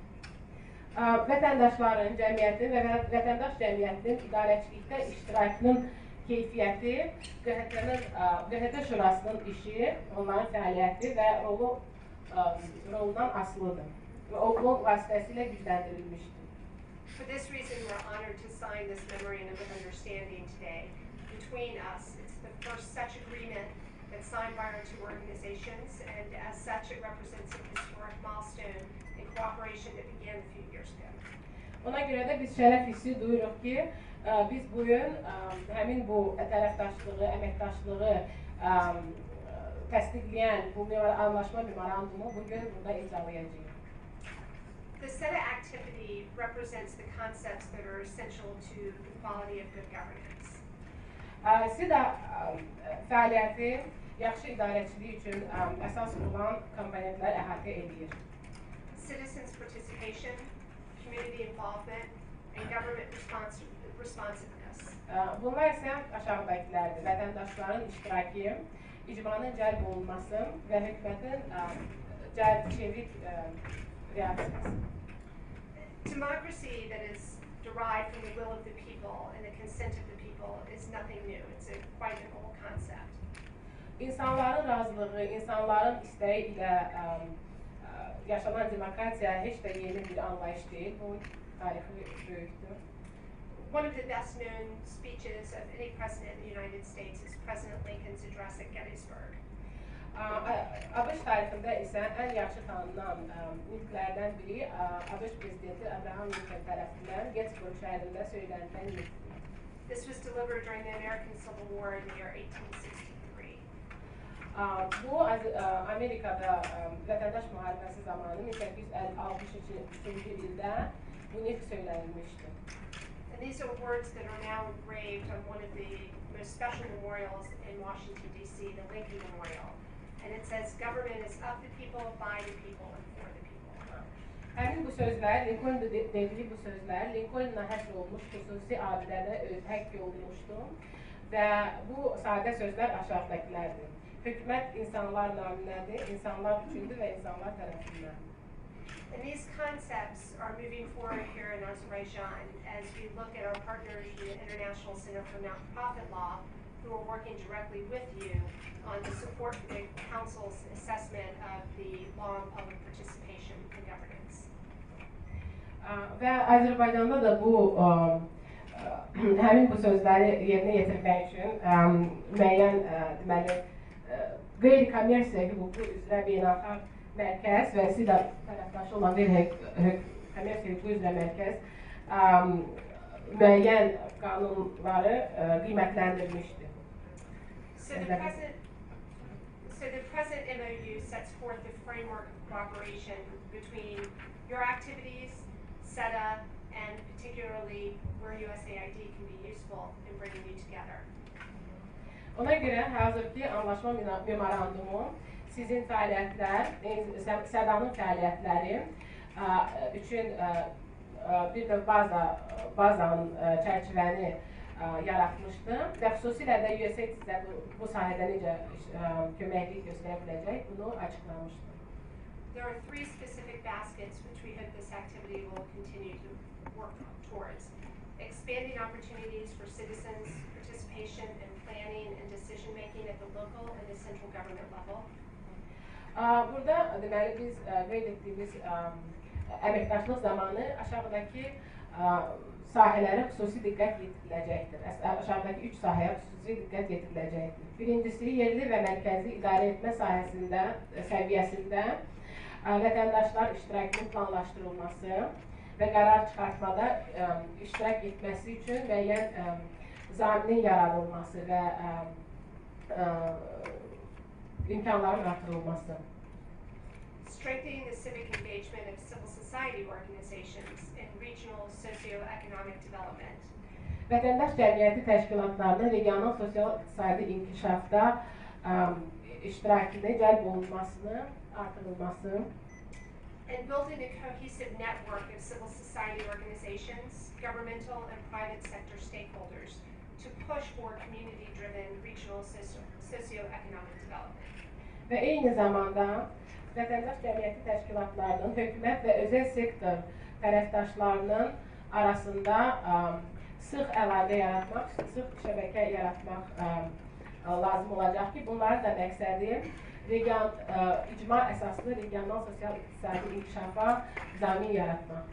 Vətəndaşların, cəmiyyətin və vətəndaş cəmiyyətinin idarəçilikdə iştirakının keyfiyyəti, QHT Şurasının işi, onların fəaliyyəti və rolundan asılıdır və o vasitəsilə gücləndirilmişdir. For this reason, we're honored to sign this memorandum of understanding today between us. It's the first such agreement that's signed by our two organizations, and as such, it represents a historic milestone in cooperation that began a few years ago. Ona görə də biz şərəf hissi duyuruq ki, biz bugün həmin bu tərəfdaşlığı, əməkdaşlığı təsdiqləyən bu anlaşma memorandumu bugün burada imzalayacağıq. The SEDA activity represents the concepts that are essential to the quality of good governance. SEDA fəaliyyəti yaxşı idarəçilik üçün əsas olan komponentlər əhatə edir. Citizens' participation, community involvement, and government responsiveness. Bunlar isə aşağıdakilərdir: vətəndaşların iştirakı, icmanın cəlb olunması və hökumətin çevik reaksiyası. Democracy that is derived from the will of the people and the consent of the people is nothing new. It's quite an old concept. İnsanların razılığı, insanların istəyi ilə yaşanan demokratiya heç də yeni bir anlayış deyil. Bu tarixi böyükdür. One of the best known speeches of any president in the United States is President Lincoln's address at Gettysburg. ABŞ tarixində isə ən yaxşı tanınan nitqlərdən biri ABŞ prezidenti Abraham Lincoln tərəfindən Gettysburg şəhərində söylənilən nitqdir. This was delivered during the American Civil War in the year 1863. Bu Amerikada vətəndaş müharibəsi zamanı 1863-cü ildə bu nitq söylənilmişdi. And these are words that are now engraved on one of the most special memorials in Washington, D.C., the Lincoln Memorial. And it says, government is of the people, by the people, and for the people. Həmin bu sözlər, Lincoln dediyi bu sözlər, Lincoln'la həsr olmuş xüsusi abidədə həkk olunmuşdu və bu sadə sözlər aşağıdakilərdir. Hökumət insanlar naminədir, insanlar üçündür və insanlar tərəfindən. And these concepts are moving forward here in Azerbaijan as we look at our partners in the International Center for Not-for-Profit Law, who are working directly with you on the support for the Council's assessment of the law and public participation in governance. Və Azərbaycanda da bu həmin bu sözləri yerinə yetirmək üçün müəyyən deməli qeyri-kommersiya hüququ üzrə beynəlxalq mərkəz və SİDA tərəfdaşı olan qeyri-kommersiya hüququ üzrə mərkəz müəyyən qanunları qiymətləndirmişdir. So the present MOU sets forth the framework of cooperation between your activities, SEDA, and particularly where USAID can be useful in bringing you together. Ona görə hazırki anlaşma memorandumu sizin fəaliyyətlər, SEDA-nın fəaliyyətləri üçün bir də bazanın çərçivəni yaratmışdı və xüsusilə də USAID sizə bu sahədə necə köməklik göstərə biləcək, bunu açıqlamışdı. There are three specific baskets which we hope this activity will continue to work towards. Expanding opportunities for citizens, participation and planning and decision-making at the local and the central government level. Burada deməli biz qeyd etdiyimiz əməkdaşlıq zamanı aşağıdakı sahələrə xüsusi diqqət yetiriləcəkdir. Aşağıdakı 3 sahəyə xüsusi diqqət yetiriləcəkdir. Birincisi, yerli və mərkəzi idarə etmə sahəsində, səviyyəsində vətəndaşlar iştirakının planlaşdırılması və qərar çıxartmada iştirak etməsi üçün müəyyən zaminin yaradılması və imkanların artırılması. Strengthening the civic engagement of civil society organizations in regional socio-economic development. Vətəndaş cəmiyyəti təşkilatlarının regional sosial-iqtisadi inkişafda iştirakını cəlb olunmasını artırılması. And building a cohesive network of civil society organizations, governmental and private sector stakeholders to push for community-driven regional socio-economic development. Və eyni zamanda vətəndaş cəmiyyəti təşkilatlarının, hökumət və özəl sektor tərəfdaşlarının arasında sıx əlaqə yaratmaq, sıx şəbəkə yaratmaq lazım olacaq ki, bunların da məqsədi icma əsaslı regional sosial-iqtisadi inkişafa zamin yaratmaq.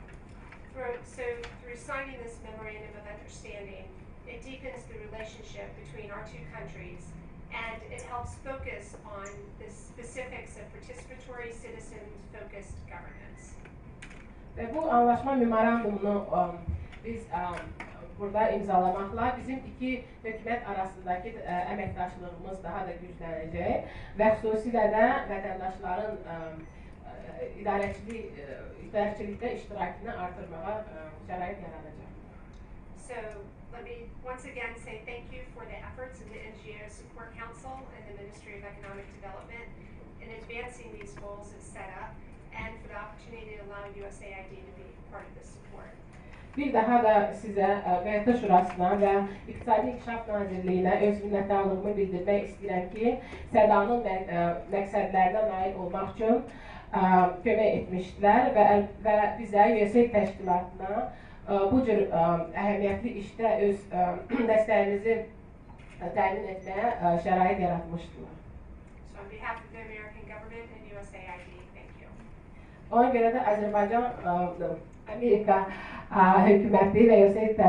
So through signing this memorandum of understanding, it deepens the relationship between our two countries and it helps focus on the specifics of participatory, citizen-focused governance. Və bu anlaşma memorandumunu biz burada imzalamakla bizim iki hökumət arasındakı əməkdaşlığımız daha da güclənəcək və xüsusilə də vətəndaşların idarəçilikdə iştirakını artırmağa şərait yaradacaq. So let me once again say thank you for the efforts of the NGO Support Council and the Ministry of Economic Development in advancing these goals as set up, and for the opportunity to allow USAID to be part of this support. Bir daha da sizə QHT Şurasına və İqtisadi İnkişaf Nazirliyinə öz minnətdarlığımı bildirmək istəyirəm ki, SEDA-nın məqsədlərinə nail olmaq üçün kömək etmişdilər və bizə USAID təşkilatına bu cür əhəmiyyətli işdə öz dəstəyimizi təmin etməyə şərait yaratmışdılar. So on behalf of the American government and USAID, thank you. Ona görə də Azərbaycan, Amerika hökuməti və USAID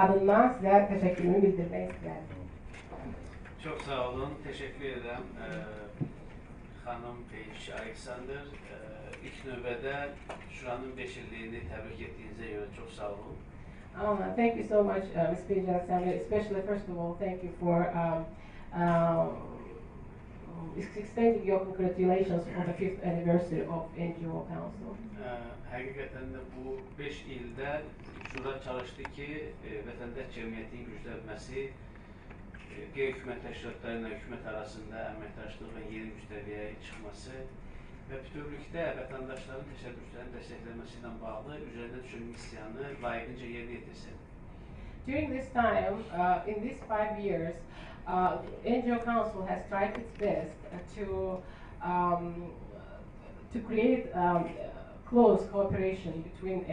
adından sizə təşəkkürümü bildirmək istəyirəm. Çox sağ olun, təşəkkür edirəm xanım Peyş Alexander. İlk növbədə Şuranın 5 illiyini təbrik etdiyinizə görə çox sağ olun. Thank you so much, Ms. Peyş Alexander. Especially, first of all, thank you for extending your congratulations on the 5th anniversary of NGO Council. Həqiqətən də bu 5 ildə Şura çalışdı ki, vətəndaş cəmiyyətinin güclənməsi, qeyri-hökumət təşkilatları ilə hökumət arasında əməkdaşlığın yeni müstəviyyəyə çıxması və bütövlükdə vətəndaşların təşəbbüslərinin dəstəkləməsi ilə bağlı üzərində düşən missiyanı layiqincə yerinə yetirsin. During this time, in these 5 years, NGO Council has tried its best to create close cooperation between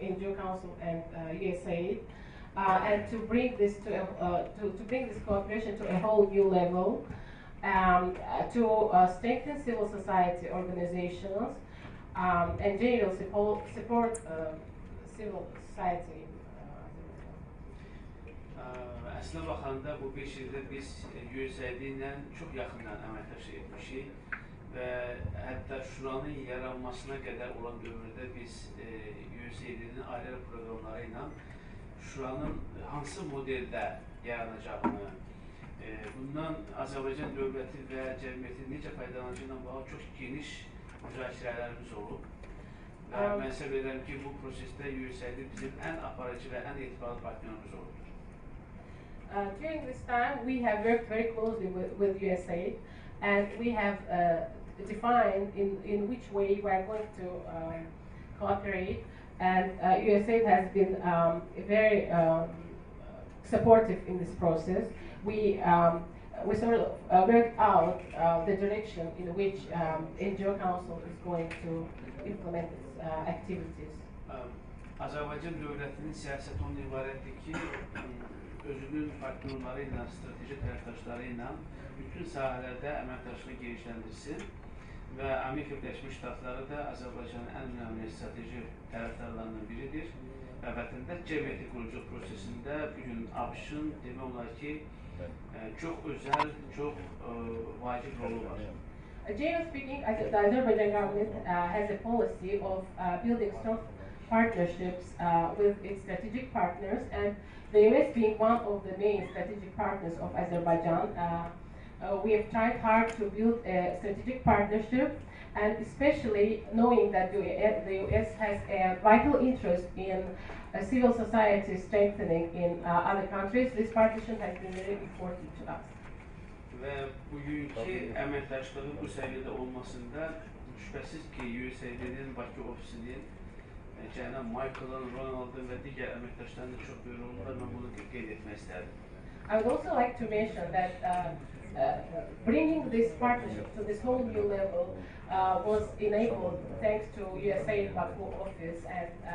NGO Council and USAID, and to bring this cooperation to a whole new level, to strengthen civil society organizations and general support civil society. Əslində baxanda bu 5 ildə biz USAID ilə çox yaxından əməkdaşlıq etmişik və hətta Şuranın yaranmasına qədər olan dövrdə biz USAID-nin ayrı proqramları ilə Şuranın hansı modeldə yaranacağını, bundan Azərbaycan dövləti və cəmiyyəti necə faydalanacağı ilə bağlı çox geniş müzakirələrimiz olub. Və mən hesab edirəm ki, bu prosesdə USAID bizim ən aparıcı və ən etibarlı partnerimiz olubdur. During this time, we have worked very closely with USAID, and we have defined in which way we are going to cooperate. And USAID has been very supportive in this process. We sort of worked out the direction in which NGO Council is going to implement its activities. Azərbaycan dövlətinin siyasəti ondan ibarətdir ki, özünün partnerləri ilə, strateji tərəfdaşları ilə bütün sahələrdə əməkdaşlığı genişləndirsin və Amerika Birləşmiş Ştatları da Azərbaycanın ən önəmli strateji tərəfdarlarından biridir və vətəndaş cəmiyyəti qurucu prosesində bugün ABŞ-ın demək olar ki, çox özəl, çox vacib rolu var. Generally speaking, the Azerbaijan government has a policy of building strong partnerships with its strategic partners, and the US being one of the main strategic partners of Azerbaijan. We have tried hard to build a strategic partnership, and especially knowing that the US has a vital interest in civil society strengthening in other countries, this partnership has been very important to us. Və bugünkü əməkdaşlığın bu səviyyədə olmasında şübhəsiz ki, USAID-nin Bakı ofisinin cənab Michael'ın, Ronald'ın və digər əməkdaşlarının da çox böyük rolu var, mən bunu qeyd etmək istərdim. I would also like to mention that bringing this partnership to this whole new level was enabled thanks to USAID Baku office, and I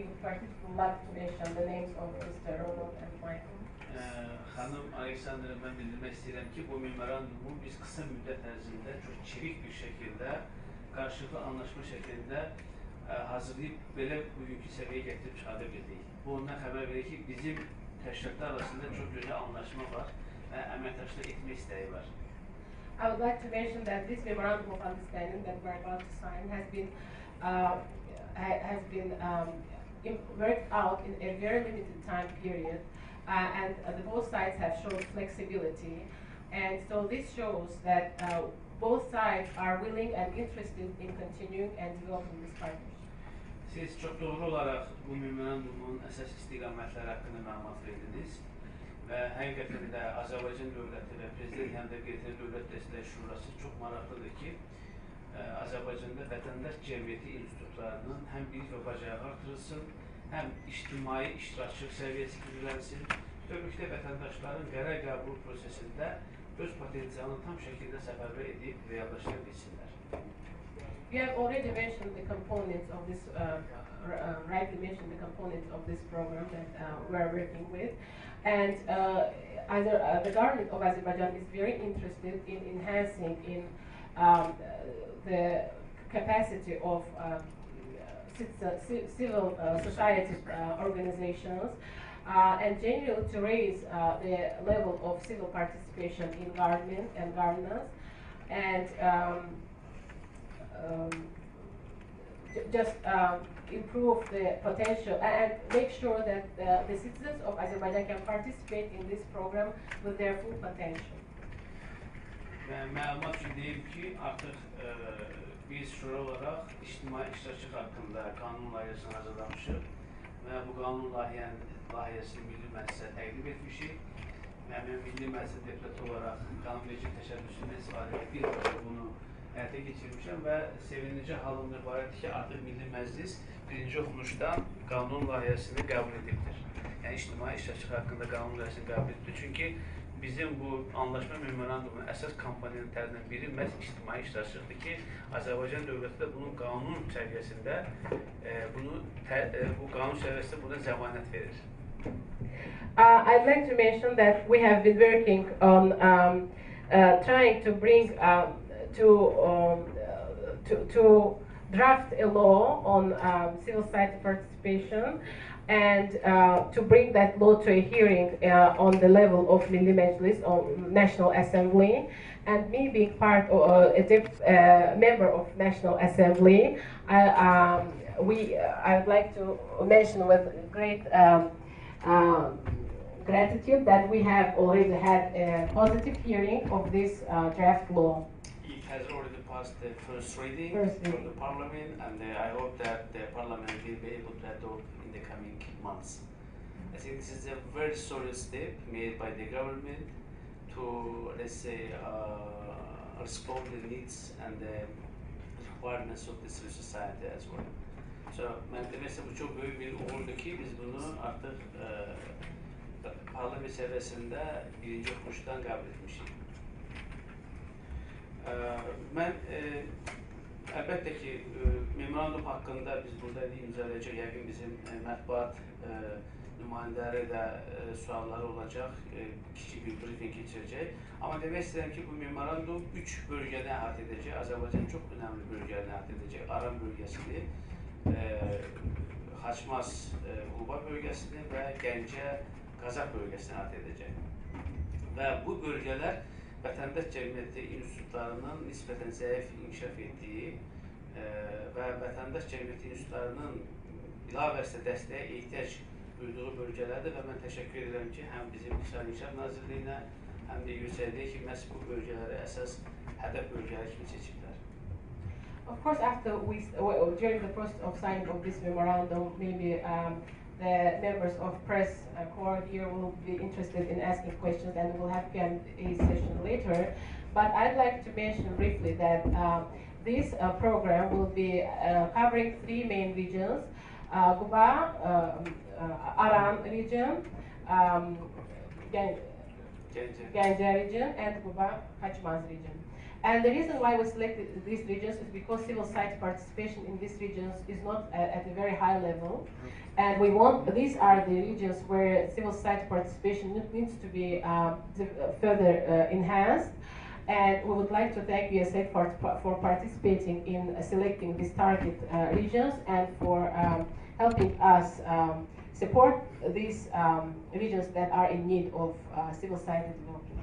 would particularly like to mention the names of Mr. Ronald and Michael. Xanım Alexander'a mən bildirmək istəyirəm ki, bu memorandumu biz qısa müddət ərzində çox çevik bir şəkildə, qarşılıqlı anlaşma şəklində hazırlayıb belə bugünkü səviyyəyə gətirib çıxarda bildik. Bu ondan xəbər verir ki, bizim təşkilatlar arasında çox gözəl anlaşma var və əməkdaşlıq etmək istəyi var. I would like to mention that this memorandum of understanding that we are about to sign has been worked out in a very limited time period, and both sides have shown flexibility. And so this shows that both sides are willing and interested in continuing and developing this partnership. Siz çok doğru olarak bu memorandumun əsas istiqamətləri haqqında məlumat verdiniz və həqiqətən də Azərbaycan dövləti və Prezident yanında getirən Dövlət Dəstəkləri Şurası çox maraqlıdır ki, Azərbaycanda vətəndaş cəmiyyəti institutlarının həm bilik və bacarığı artırılsın, həm ictimai iştirakçılıq səviyyəsi güclənsin, bütövlükdə vətəndaşların qərar qəbul prosesində öz potensialını tam şəkildə səfərbər edib reallaşdıra bilsinlər. You have already mentioned the components of this, rightly mentioned the components of this program that we're working with. And the government of Azerbaijan is very interested in enhancing in the capacity of civil society organizations and generally to raise the level of civil participation in government and governance, and just improve the potential and make sure that the citizens of Azerbaijan can participate in this program with their full potential. Məlumat üçün deyim ki, artıq biz şura olaraq ictimai iştirakçılıq haqqında qanun layihəsini hazırlamışıq və bu qanun layihəsini Milli Məclisə təqdim etmişik. Mən Milli Məclisin deputatı olaraq qanunverici təşəbbüsündən istifadə edib birbaşa bunu həyata keçirmişəm və sevindirici halım ibarətdir ki, artıq Milli Məclis birinci oxunuşdan qanun layihəsini qəbul edibdir. Yəni ictimai iştirakçılıq haqqında qanun layihəsini qəbul etdi. Çünki bizim bu anlaşma memorandumunun əsas komponentlərindən biri məhz ictimai iştirakçılıqdır ki, Azərbaycan dövləti də bunun qanun səviyyəsində bu qanun səviyyəsində buna zəmanət verir. I'd like to mention that we have been working on trying to bring to draft a law on civil society participation and to bring that law to a hearing on the level of Milli Meclis, on National Assembly. And me being part of a member of National Assembly, I'd like to mention with great gratitude that we have already had a positive hearing of this draft law. It has already passed the first reading from the Parliament, and I hope that the Parliament will be able to adopt in the coming months. I think this is a very solid step made by the government to, let's say, respond to the needs and the requirements of the civil society as well. So, mən demək bu çox böyük bir uğurdur ki, biz bunu artıq parlament səviyyəsində birinci oxunuşdan qəbul etmişik. Mən əlbəttə ki, memorandum haqqında biz burada imzalayacaq, yəqin bizim mətbuat nümayəndələri də sualları olacaq, kiçik bir briefing keçirəcək. Amma demək istəyirəm ki, bu memorandum 3 bölgədən əhatə edəcək. Azərbaycan çox önəmli bölgədən əhatə edəcək. Aran bölgəsini, Xaçmaz Quba bölgəsini və Gəncə Qazaq bölgəsini əhatə edəcək. Və bu bölgələr vətəndaş cəmiyyəti institutlarının nisbətən zəif inkişaf etdiyi və vətəndaş cəmiyyəti institutlarının bilavasitə dəstəyə ehtiyac duyduğu bölgələrdir və mən təşəkkür edirəm ki, həm bizim İqtisadi İnkişaf Nazirliyinə, həm də yüksəkliyə ki, məhz bu bölgələri əsas hədəf bölgələri kimi seçiblər. Of course, during the process of signing of this memorandum, maybe the members of press corps here will be interested in asking questions, and we'll have a session later. But I'd like to mention briefly that this program will be covering 3 main regions: Quba, Aran region, Gəncə region, and Quba Xaçmaz region. And the reason why we selected these regions is because civil society participation in these regions is not at a very high level. And these are the regions where civil society participation needs to be further enhanced. And we would like to thank USAID for participating in selecting these target regions and for helping us support these regions that are in need of civil society development.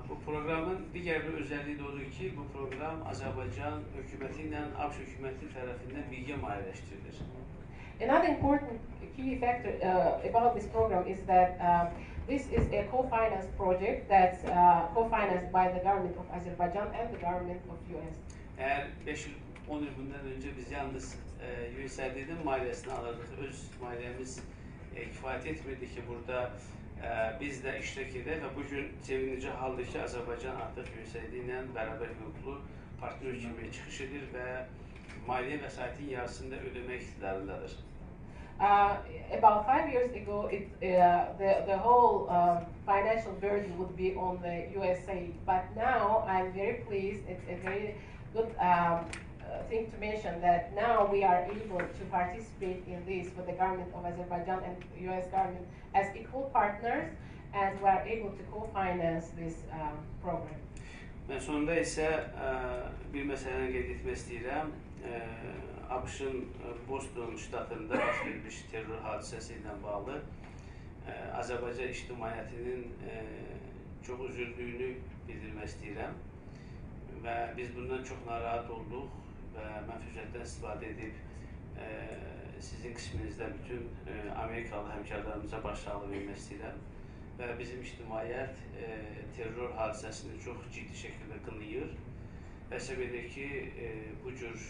Bu programın digər bir özelliği de odur ki, bu program Azərbaycan hökuməti ilə ABŞ hökuməti tərəfindən birgə maliyyələşdirilir. Another important key factor about this program is that this is a co-financed project that's co-financed by the government of Azerbaijan and the government of US. Eğer 5 il, 10 il bundan önce biz yalnız USAID'nin maliyesini alırdık, öz maliyemiz kifayət etmirdi ki, burada biz de iştirak edək və bugün sevinici haldır ki, Azərbaycan artıq USAID ilə bərabər hüquqlu partner kimi çıxış edir və maliyyə vəsaitin yarısını da ödəmək iqtidarındadır. About 5 years ago, the whole financial burden would be on the USAID, but now I'm very pleased. It's a very good thing to mention that now we are able to participate in this with the government of Azerbaijan and the US government as equal partners, and we are able to co-finance this program. Ben sonunda ise bir məsələni qeyd etmək istəyirəm. ABŞ-ın Boston ştatında baş vermiş terror hadisəsi ilə bağlı Azərbaycan ictimaiyyətinin çox üzüldüyünü bildirmək istəyirəm və biz bundan çox narahat olduq və mən fürsətdən istifadə edib sizin qisminizdə bütün Amerikalı həmkarlarımıza başsağlığı vermək istəyirəm və bizim ictimaiyyət terror hadisəsini çox ciddi şəkildə qınayır və səbəbdir ki, bu cür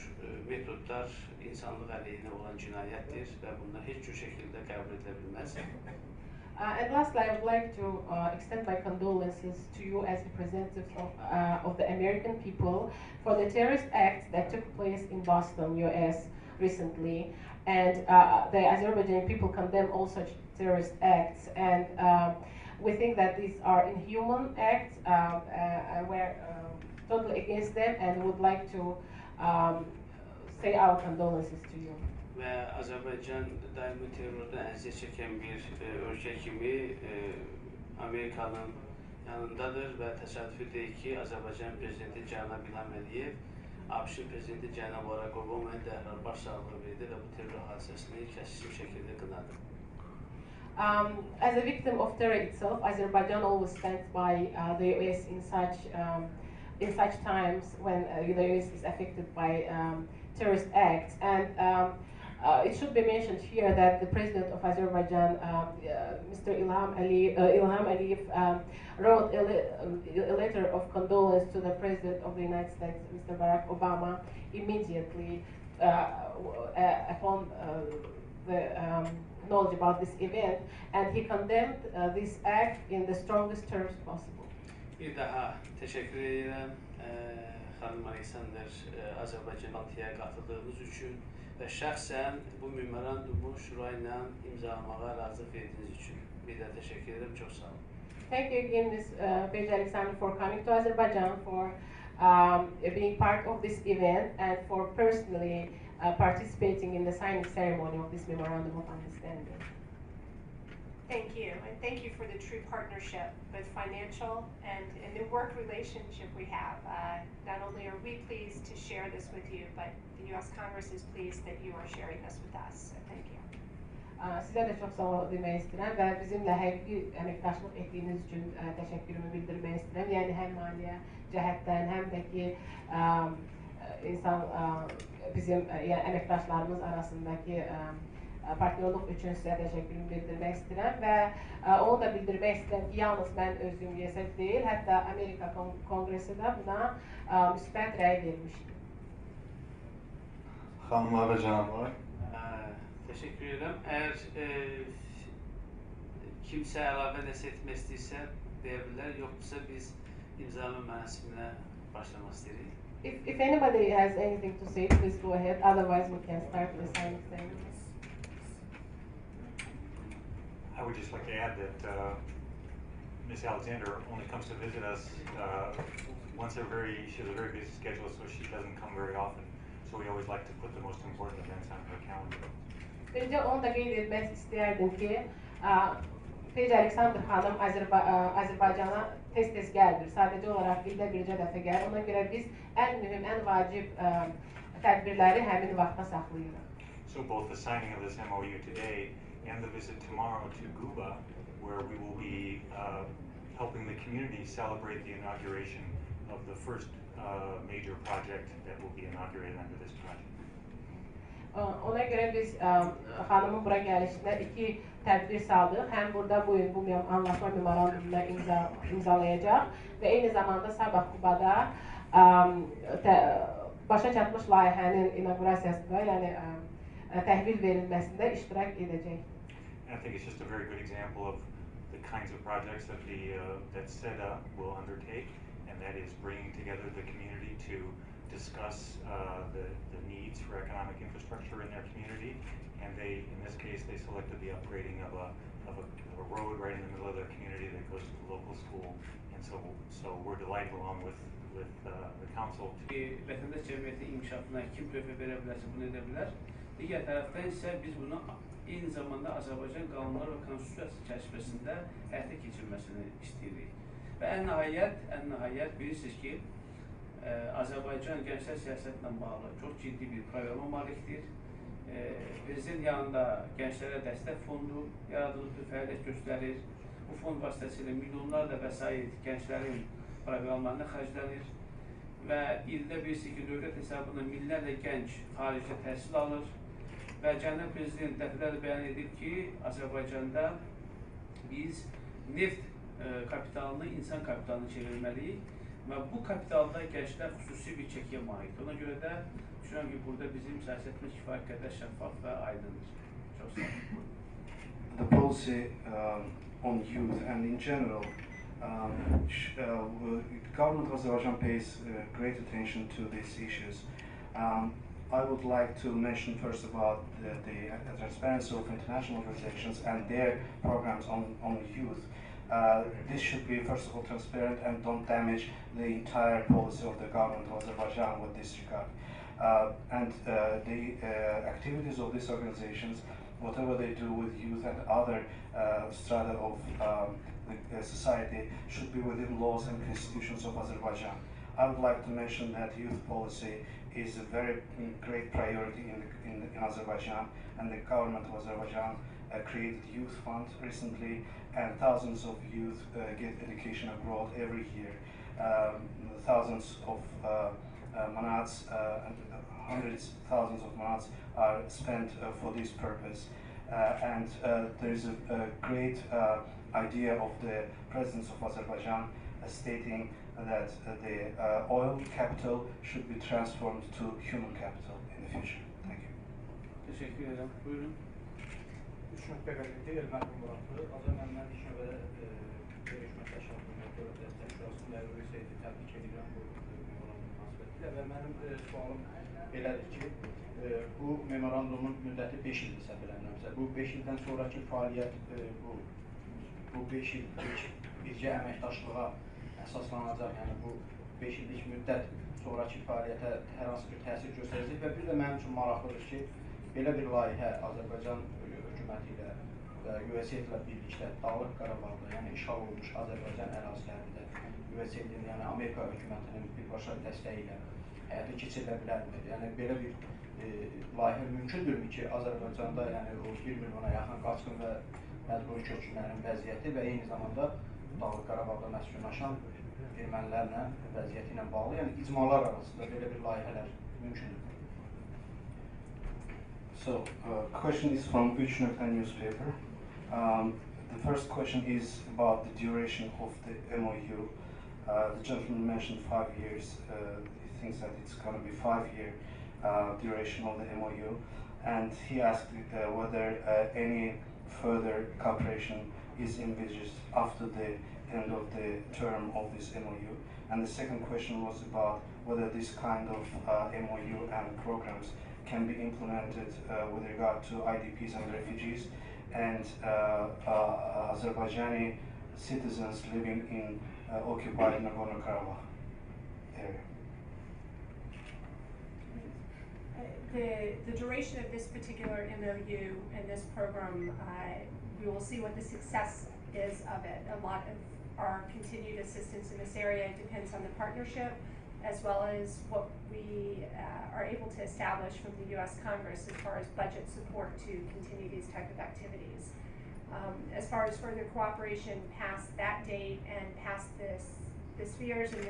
metodlar insanlıq əleyhinə olan cinayətdir və bunlar heç cür şəkildə qəbul edilə bilməz. And lastly, I would like to extend my condolences to you as representatives of the American people for the terrorist acts that took place in Boston, US recently. And the Azerbaijani people condemn all such terrorist acts. And we think that these are inhuman acts. We're totally against them and would like to say our condolences to you. Və Azərbaycan daimi terrordan əziyyət çəkən bir ölkə kimi Amerikanın yanındadır və təsadüfi deyil ki, Azərbaycan prezidenti Cənab İlham Əliyev ABŞ prezidenti Cənab Barack Obama'ya dərhal başsağlığı verdi və bu terror hadisəsini kəskin şəkildə qınadı. As a victim of terror itself, Azerbaijan always stands by the US in such times when the US is affected by terrorist acts. And it should be mentioned here that the president of Azerbaijan, Mr. Ilham Aliyev, wrote a letter of condolence to the president of the United States, Mr. Barack Obama, immediately upon the knowledge about this event, and he condemned this act in the strongest terms possible. Bir daha teşekkür ederim Xanım Alexander Azərbaycan altıya qatıldığınız üçün və şəxsən bu memorandumu Şura ilə imzalamağa razılıq verdiyiniz üçün bir daha teşekkür ederim. Çox sağ olun. Thank you again, Ms. Beyci Alexander, for coming to Azerbaijan, for being part of this event, and for personally participating in the signing ceremony of this memorandum of understanding. Thank you, and thank you for the true partnership, both financial and in the work relationship we have. Not only are we pleased to share this with you, but the U.S. Congress is pleased that you are sharing this with us, so thank you. Sizə də çox sağ ol demək istəyirəm və bizimlə həqiqi əməkdaşlıq etdiyiniz üçün təşəkkürümü bildirmək istəyirəm. Yəni həm maliyyə cəhətdən, həm də ki bizim əməkdaşlarımız arasındakı partnerluq üçün sizə təşəkkürümü bildirmək istəyirəm və onu da bildirmək istəyirəm ki, yalnız mən özüm YSF deyil, hətta Amerika Kongresi də buna müsbət rəy vermişdir. Xanımlar və cənablar. Teşekkür ederim. Eğer kimse əlavə nəsə etmək istəyirsə deyə yoksa biz imzalama mərasiminə başlamaq istəyirik. If anybody has anything to say, please go ahead. Otherwise, we can start the signing ceremony. I would just like to add that Ms. Alexander only comes to visit us once she has a very busy schedule, so she doesn't come very often. So we always like to put the most important events on her calendar. Bircə onu da qeyd etmək istəyərdim ki, Beyci Alexander xanım Azərbaycana tez-tez gəlmir. Sadəcə olaraq ildə bircə dəfə gəlir. Ona görə biz ən mühüm, ən vacib tədbirləri həmin vaxta saxlayırıq. So both the signing of this MOU today and the visit tomorrow to Guba, where we will be helping the community celebrate the inauguration of the first major project that will be inaugurated under this project. Ona göre biz hanımın bura gəlişində 2 tədbir saldıq. Həm burada bu il bu anlaşma memorandumuna imzalayacaq və eyni zamanda sabah Qubada başa çatmış layihənin inaugurasiyasında, yəni təhvil verilməsində iştirak edəcək. I think it's just a very good example of the kinds of projects that that SEDA will undertake, and that is bringing together the community to discuss the needs for economic infrastructure in their community, and in this case, they selected the upgrading of a road right in the middle of their community that goes to the local school, and so we're delighted along with the council. Vətəndaş cəmiyyəti inkişafına kim töhfə verə bilərsə bunu edə bilər. Digər tərəfdən isə biz bunu eyni zamanda Azərbaycan qanunları və konstitusiyası çərçivəsində həyata keçirilməsini istəyirik. Və ən nəhayət bilirsiniz ki, Azərbaycan gənclər siyasətinə bağlı çox ciddi bir proqrama malikdir. Prezident yanında gənclərə dəstək fondu yaradılıbdır, fəaliyyət göstərir. Bu fond vasitəsilə milyonlarla vəsait gənclərin proqramlarına xərclənir və ildə bilirsiniz ki, dövlət hesabına minlərlə gənc xaricdə təhsil alır və cənab prezident dəfələrlə bəyan edib ki, Azərbaycanda biz neft kapitalını insan kapitalına çevirməliyik və bu kapitalda gənclər xüsusi bir çəkiyə malikdir. Ona görə də düşünürəm ki, burada bizim siyasətimiz kifayət qədər şəffaf və aydındır. Çox sağ olun. The policy on youth and in general, the government of Azerbaijan pays great attention to these issues. I would like to mention first about the transparency of international organizations and their programs on youth. This should be, first of all, transparent and don't damage the entire policy of the government of Azerbaijan with this regard. And the activities of these organizations, whatever they do with youth and other strata of the society, should be within laws and constitutions of Azerbaijan. I would like to mention that youth policy is a very great priority in Azerbaijan, and the government of Azerbaijan created youth fund recently, and thousands of youth get education abroad every year. Thousands of manats and hundreds of thousands of manats are spent for this purpose. And there is a great idea of the president of Azerbaijan stating that the oil capital should be transformed to human capital in the future. Thank you. Teşekkür ederim. Buyurun. Üç nöqtə qəzetdə erməni müradı, Azərbaycanın iş və görüşmə təşkilatının dəstək şurasının lərə təbrik edirəm bu memorandum münasibətilə və mənim sualım belədir ki, bu memorandumun müddəti 5 ildir səhv eləmirəmsə. Bu 5 ildən sonraki fəaliyyət bu 5 il birgə əməkdaşlığa əsaslanacaq, yəni bu 5 illik müddət sonraki fəaliyyətə hər hansı bir təsir göstərəcək və bir də mənim üçün maraqlıdır ki, belə bir layihə Azərbaycan hökuməti ilə və QHT ilə birlikdə Dağlıq Qarabağda, yəni işğal olmuş Azərbaycan ərazilərində QHT-nin, yəni Amerika hökumətinin birbaşa dəstəyi ilə həyata keçirilə bilərmi? Yəni belə bir layihə mümkündürmü ki, Azərbaycanda yəni o 1 milyona yaxın qaçqın və məcburi köçkünlərin vəziyyəti və eyni zamanda Dağlıq Qarabağda məskunlaşan ermənilərlə vəziyyəti ilə bağlı, yəni icmalar arasında belə bir layihələr mümkündür. So, question is from Üçnökte newspaper. The first question is about the duration of the MOU. The gentleman mentioned 5 years. He thinks that it's going to be 5-year duration of the MOU, and he asked whether any further cooperation is envisaged after the end of the term of this MOU. And the second question was about whether this kind of MOU and programs can be implemented with regard to IDPs and refugees and Azerbaijani citizens living in occupied Nagorno-Karabakh area. The duration of this particular MOU and this program, we will see what the success is of it. A lot of our continued assistance in this area depends on the partnership, as well as what we are able to establish from the U.S. Congress as far as budget support to continue these type of activities. As far as further cooperation past that date and past the spheres and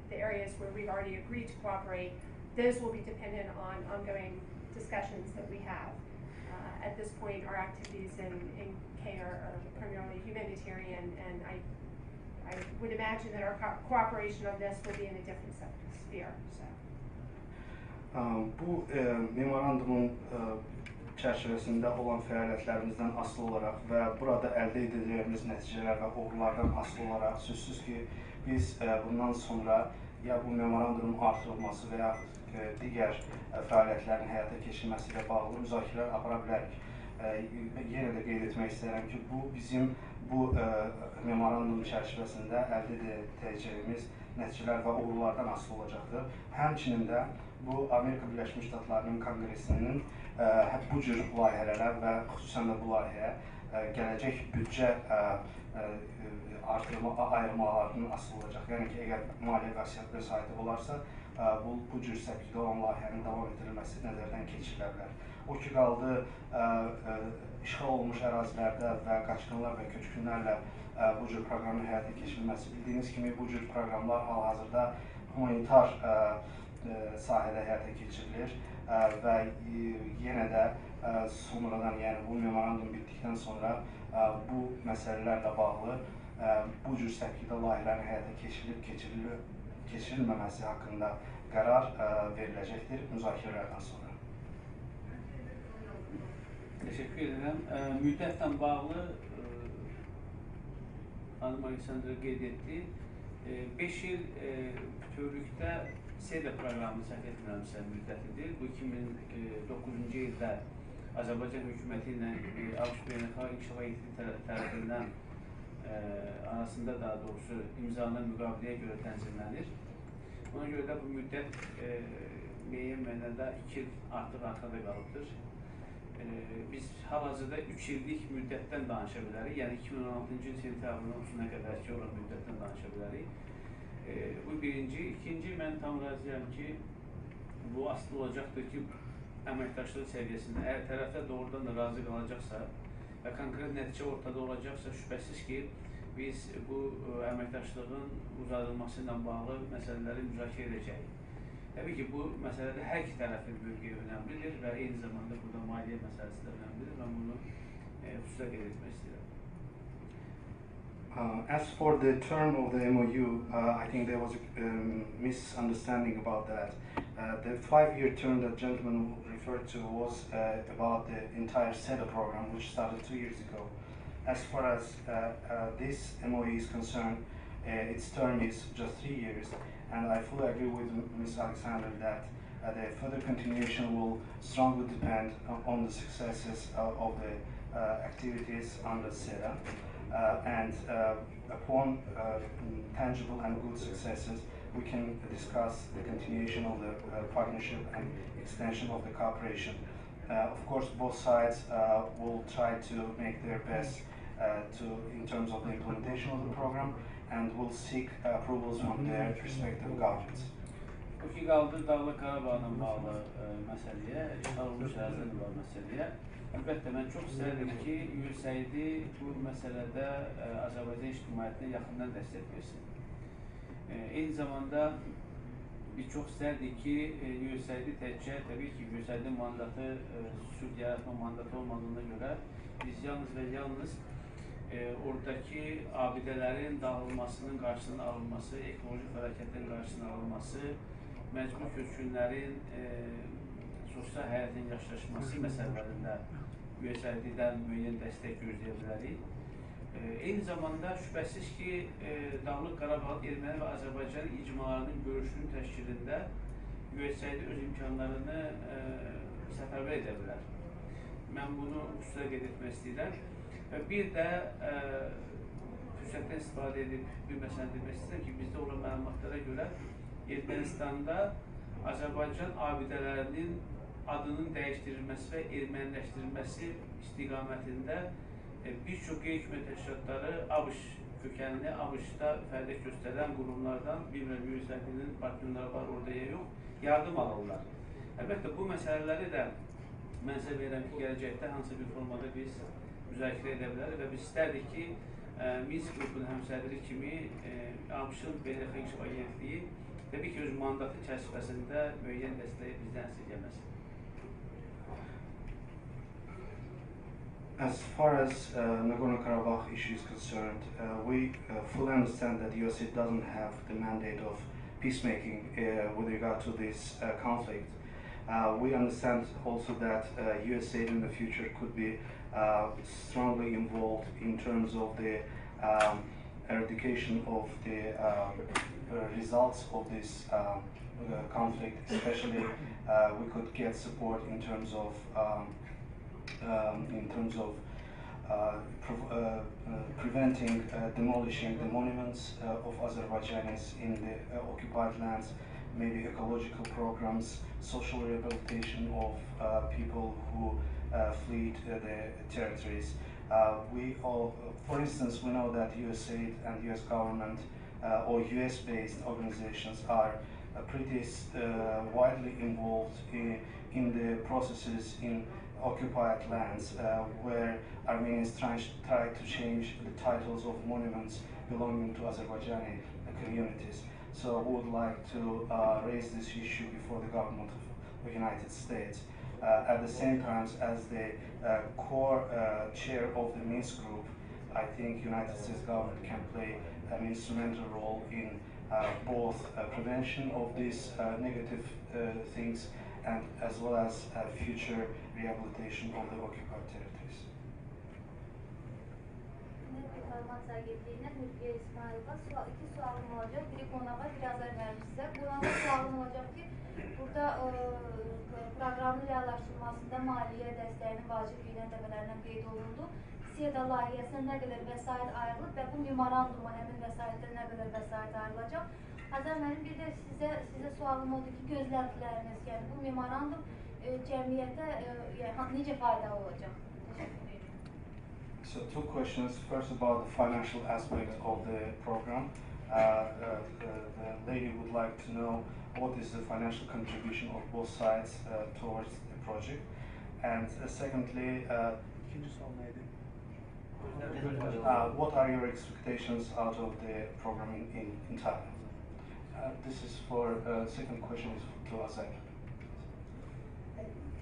the areas where we've already agreed to cooperate, those will be dependent on ongoing discussions that we have. At this point, our activities in K are primarily humanitarian, and I would imagine that our cooperation on this will be in a different sphere. So. Bu memorandumun çərçivəsində olan fəaliyyətlərimizdən asılı olaraq və burada əldə edəcəyimiz nəticələr və uğurlardan asılı olaraq sözsüz ki, biz bundan sonra ya bu memorandumun artırılması və ya digər fəaliyyətlərin həyata keçirilməsi ilə bağlı müzakirələr apara bilərik. Yenə də qeyd etmək istəyirəm ki, bu bizim bu memorandum çərçivəsində əldə edəcəyimiz nəticələr və uğurlardan asılı olacaqdır. Həmçinin də bu Amerika Birləşmiş Ştatlarının Konqresinin bu cür layihələrə və xüsusən də bu layihəyə gələcək büdcə ayırmalarının asılı olacaq. Yəni ki, əgər maliyyə vəsaiti olarsa, bu cür səbkidə olan layihənin davam etdirilməsi nəzərdən keçirilə bilər. O ki, qaldı işğal olunmuş ərazilərdə və qaçqınlar və köçkünlərlə bu cür proqramın həyata keçirilməsi. Bildiyiniz kimi, bu cür proqramlar hal-hazırda humanitar sahədə həyata keçirilir və yenə də sonradan, yəni bu memorandum bitdikdən sonra bu məsələlərlə bağlı bu cür səbkidə layihələrin həyata keçirilməməsi haqqında qərar veriləcəkdir müzakirələrdən sonra. Teşekkür ederim. Müddətlə bağlı Hanım Aleksandra qeyd etdi. 5 il bütövlükdə SEDA proqramı səhv etmirəmsə müddətidir. Bu 2009-cu ildə Azərbaycan hökuməti ilə ABŞ Beynəlxalq İnkişaf Agentliyi tərəfindən arasında daha doğrusu imzalanan müqaviləyə görə tənzimlənir. Ona görə də bu müddət müəyyən mənada 2 il artıq arxada qalıbdır. Biz hal-hazırda 3 illik müddətdən danışa bilərik. Yəni 2016-cı il sentyabrın 30-na qədərki olan müddətdən danışa bilərik. Bu birinci. İkinci, mən tam razıyam ki, bu asılı olacaqdır ki, əməkdaşlıq səviyyəsində əgər tərəflər doğrudan da razı qalacaqsa və konkret nəticə ortada olacaqsa, şübhəsiz ki, biz bu əməkdaşlığın uzadılması ilə bağlı məsələləri müzakirə edəcəyik. Təbii ki, bu məsələdə hər iki tərəfin mövqeyi önəmlidir və eyni zamanda burada maliyyə məsələsi də önəmlidir. Mən bunu xüsusilə qeyd etmək istəyirəm. As for the term of the MOU, I think there was a misunderstanding about that. The 5-year term that gentleman referred to was about the entire SEDA program, which started 2 years ago. As far as this MOU is concerned, its term is just 3 years, and I fully agree with Ms. Alexander that the further continuation will strongly depend on the successes of the activities under SEDA. And upon tangible and good successes, we can discuss the continuation of the partnership and extension of the cooperation. Of course, both sides will try to make their best in terms of the implementation of the program, and will seek approvals from their respective governments. O ki qaldı Dağlıq Qarabağla bağlı məsələyə, işğal olmuş ərazilərlə bağlı məsələyə. Əlbəttə, mən çox istərdim ki, USAID bu məsələdə Azərbaycan ictimaiyyətinə yaxından dəstək versin. Eyni zamanda biz çox istərdik ki, USAID təkcə, təbii ki, USAID-in mandatı, sülh yaratma mandatı olmadığına görə biz yalnız və yalnız oradakı abidələrin dağılmasının qarşısının alınması, ekoloji fəlakətin qarşısının alınması, məcbur köçkünlərin sosial həyatın yaşlaşması məsələlərində USAID-dən müəyyən dəstək gözləyə bilərik. Eyni zamanda şübhəsiz ki, Dağlıq Qarabağ erməni və Azərbaycan icmalarının görüşünün təşkilində USAID öz imkanlarını səfərbər edə bilər. Mən bunu xüsusilə qeyd etmək istəyirəm. Və bir də fürsətdən istifadə edib bir məsələni demək istəyirəm ki, bizdə olan məlumatlara görə Ermənistanda Azərbaycan abidələrinin adının dəyişdirilməsi və erməniləşdirilməsi istiqamətində bir çox qeyri-hökumət təşkilatları ABŞ kökənli, ABŞ-da fəaliyyət göstərən qurumlardan, bilmirəm, USAID-nin partnyorları var orada ya yox, yardım alırlar. Əlbəttə, bu məsələləri də mən sizə verirəm ki, gələcəkdə hansı bir formada biz müzakirə edə bilər və biz istərdik ki, Minsk qrupunun həmsədri kimi ABŞ-ın Beynəlxalq İş Agentliyi təbii ki, öz mandatı çərçivəsində müəyyən dəstək bizdən əsirgəməz. As far as Nagorno-Karabakh issue is concerned, we fully understand that USAID doesn't have the mandate of peacemaking with regard to this conflict. We understand also that USAID in the future could be strongly involved in terms of the eradication of the results of this conflict. Especially, we could get support in terms of preventing demolishing the monuments of Azerbaijanis in the occupied lands, maybe ecological programs, social rehabilitation of people who fled the territories. For instance, we know that USAID and US government or US-based organizations are pretty widely involved in the processes in occupied lands where Armenians try to change the titles of monuments belonging to Azerbaijani communities. So we would like to raise this issue before the government of the United States. At the same time, as the core chair of the Minsk group, I think United States government can play an instrumental role in both prevention of these negative things and as well as future rehabilitation of the occupied territories. İki sualım olacak. Biri konağa, biri Azər müəllim sizə. Konağa sualım olacaq ki, burada proqramın reallaşdırılmasında maliyyə dəstəyinin vacibliyinə dəvələrindən qeyd olundu. SİEDA layihəsinə nə qədər vəsait ayrılıb və bu memoranduma həmin vəsaitdən nə qədər vəsait ayrılacaq? Azər müəllim, bir də sizə sualım oldu ki, gözləntiləriniz, yəni bu memorandum cəmiyyətə necə faydalı olacaq? So two questions. First about the financial aspect of the program. The lady would like to know what is the financial contribution of both sides towards the project. And secondly, what are your expectations out of the program in Thailand? This is for second question is to Azek.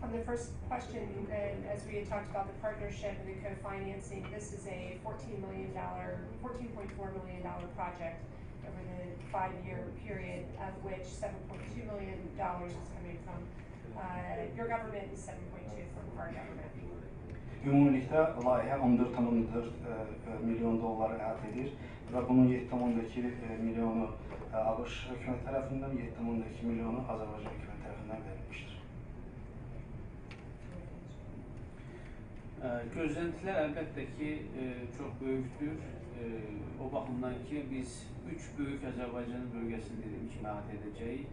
On the first question, and as we had talked about the partnership and the co-financing, this is a $14.4 million project over the 5-year period, of which $7.2 million is coming from your government and $7.2 from our government. Ümumilikdə layihə 14,4 milyon dolları əhatə edir və bunun 7,2 milyonu ABŞ hökumət tərəfindən, 7,2 milyonu Azərbaycan hökumət tərəfindən verilmişdir. Gözləntilər əlbəttə ki, çox böyükdür. O baxımdan ki, biz 3 böyük Azərbaycanın bölgəsini dediyim kimi əhatə edəcəyik.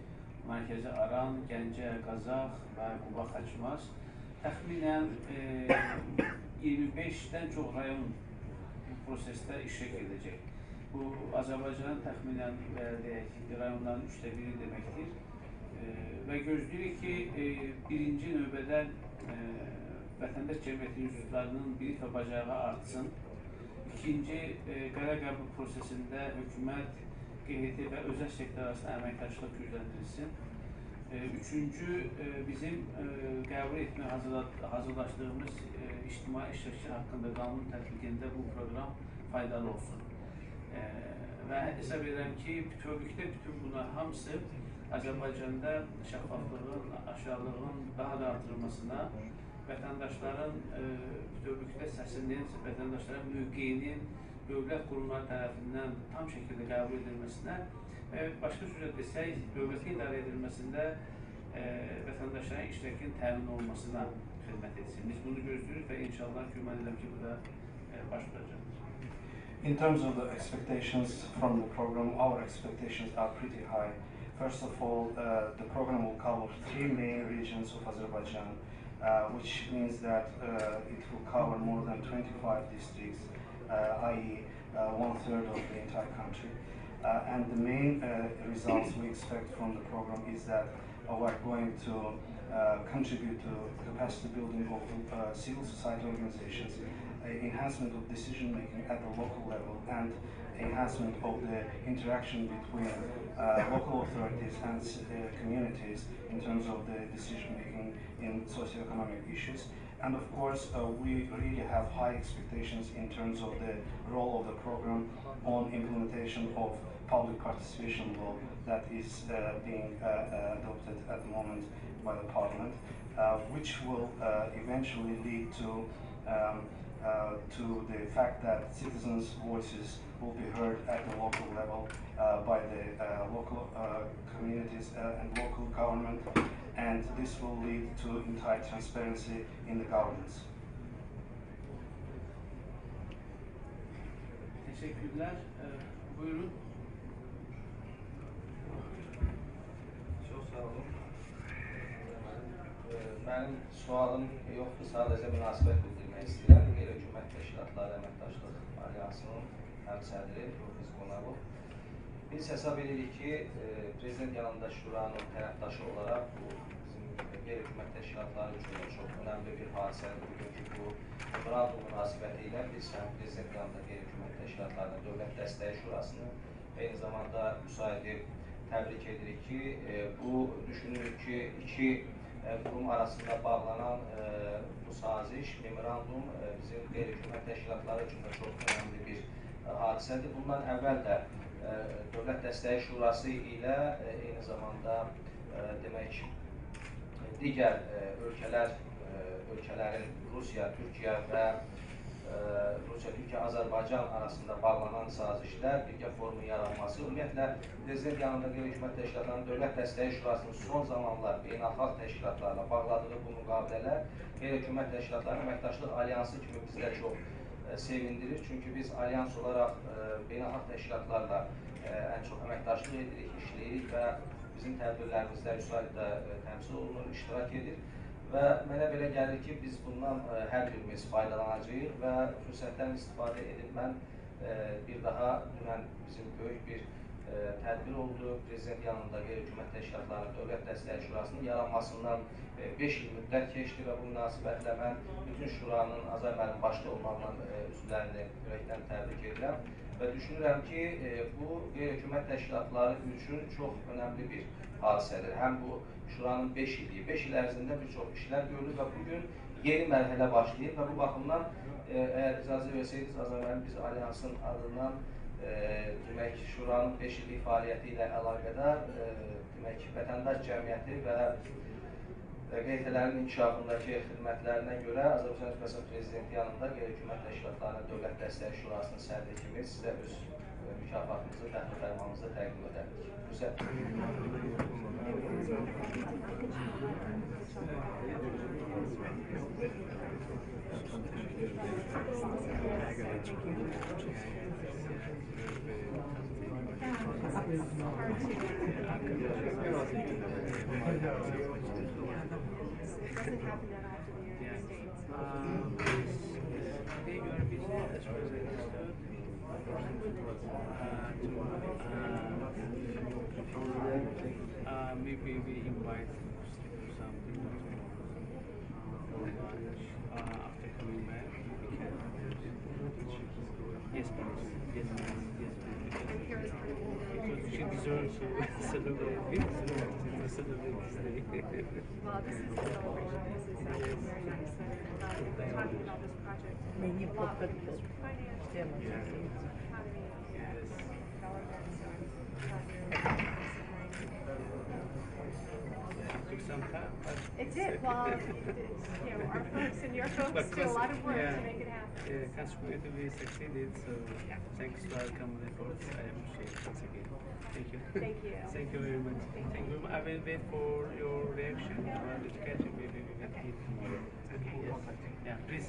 Mərkəzi Aran, Gəncə, Qazax və Quba Xaçmaz. Təxminən 25-dən çox rayon bu prosesdə iştirak edəcək. Bu, Azərbaycanın təxminən rayonların 1/3 deməkdir. Və gözləyirik ki, birinci növbədə vətəndaş cəmiyyəti üzvlərinin bilik və bacarığı artsın. İkinci, qərar qəbul prosesində hökumət, QHT və özəl sektor arasında əməkdaşlıq gücləndirilsin. Üçüncü, bizim qəbul etməyə hazırlaşdığımız ictimai iştirakçı haqqında qanun tətbiqində bu proqram faydalı olsun. Və hesab edirəm ki, bütövlükdə bütün bunlar hamısı Azərbaycanda şəffaflığın, aşağılığın daha da artırılmasına, vətəndaşların bütövlükdə səsinin, vətəndaşların mövqeyinin dövlət qurumları tərəfindən tam şəkildə qəbul edilməsinə və başqa sözlə desək, dövlətin idarə edilməsində vətəndaşların iştirakının təmin olunmasına xidmət etsin. Biz bunu gözləyirik və inşallah güman edirəm ki, bu da baş tutacaqdır. In terms of the expectations from the program, our expectations are pretty high. First of all, the program will cover 3 main regions of Azerbaijan, which means that it will cover more than 25 districts, i.e. 1/3 of the entire country. And the main results we expect from the program is that we're going to contribute to capacity building of civil society organizations, enhancement of decision making at the local level, and enhancement of the interaction between local authorities and communities in terms of the decision making in socioeconomic issues. And of course, we really have high expectations in terms of the role of the program on implementation of public participation law that is being adopted at the moment by the Parliament, which will eventually lead to the fact that citizens' voices will be heard at the local level by the local communities and local government, and this will lead to entire transparency in the governance. Teşekkürler. Buyurun. Çok sağ olun. Benim sualım yoxdur, sadəcə münasibət bildirmək istəyirəm. Qeyri-hökumət Təşkilatları Əməkdaşlıq Alyansının həmsədri Profes Qonaqov. Biz hesab edirik ki, Prezident yanında Şuranın tərəfdaşı olaraq bu bizim qeyri-hökumət təşkilatları üçün də çox önəmli bir hadisədir. Bugünkü bu memorandum münasibəti ilə biz həm Prezident yanında qeyri-hökumət təşkilatlarının Dövlət Dəstəyi Şurasını eyni zamanda müsahib təbrik edirik ki, bu düşünürük ki, iki kurum arasında bağlanan bu saziş, memorandum bizim qeyri-hökumət təşkilatları üçün də çox önəmli bir hadisədir. Bundan əvvəl də Dövlət Dəstəyi Şurası ilə eyni zamanda demək digər ölkələrin Rusiya, Türkiyə və Rusiya-Türkiyə-Azərbaycan arasında bağlanan sazişlər, birgə forumun yaranması, ümumiyyətlə Prezident yanında qeyri-hökumət təşkilatlarının Dövlət Dəstəyi Şurasının son zamanlar beynəlxalq təşkilatlarla bağladığı bu müqavilələr qeyri-hökumət təşkilatlarının əməkdaşlıq alyansı kimi bizdə çox sevindirir. Çünki biz alyans olaraq beynəlxalq təşkilatlarla ən çox əməkdaşlıq edirik, işləyirik və bizim tədbirlərimizdə müsaitdə təmsil olunur, iştirak edir. Və mənə belə gəlir ki, biz bundan hər birimiz faydalanacağıq və fürsətdən istifadə edib mən bir daha dünən bizim böyük bir tədbir oldu. Prezident yanında qeyri-hökumət təşkilatlarının Dövlət Dəstəyi Şurasının yaranmasından 5 il müddət keçdi və bu münasibətlə mən bütün Şuranın Azər müəllim başda olmaqla üzvlərini ürəkdən təbrik edirəm və düşünürəm ki, bu qeyri-hökumət təşkilatları üçün çox önəmli bir hadisədir. Həm bu Şuranın 5 illiyi, 5 il ərzində bir çox işlər görülür və bugün yeni mərhələ başlayır və bu baxımdan əgər icazə versəydiniz, Azər müəllim, biz Alyansın adından demək, Şuranın 5 illik fəaliyyəti ilə əlaqədar demək, vətəndaş cəmiyyəti və qeytələrin inkişafındakı xidmətlərinə görə Azərbaycan Respublikası Prezidenti yanında qeyri-hökumət təşkilatlarının Dövlət Dəstəyi Şurasının sədri kimi sizə öz mükafatımızı, təxmin fərmanımızı təqdim edərik. Doesn't happen that often in the United States. They are busy as far as I understood. Maybe we invite something for lunch after coming back. We can. Yes, please. Yes, please. Yes, please. Because she deserves to celebrate. We deserve to celebrate this day. Well, this is a celebration. This is actually very nice that we're talking about this project. A lot with district finance, economy, development, Took some time, but it did. Well, our folks and your folks did a lot of work to make it happen. Yeah, consequently we succeeded. So thanks to our common efforts. I appreciate it once again. Thank you. Thank you. Thank you very much. Thank you. I will wait for your reaction. Maybe we can eat more. Okay. Yes. Yeah. Please.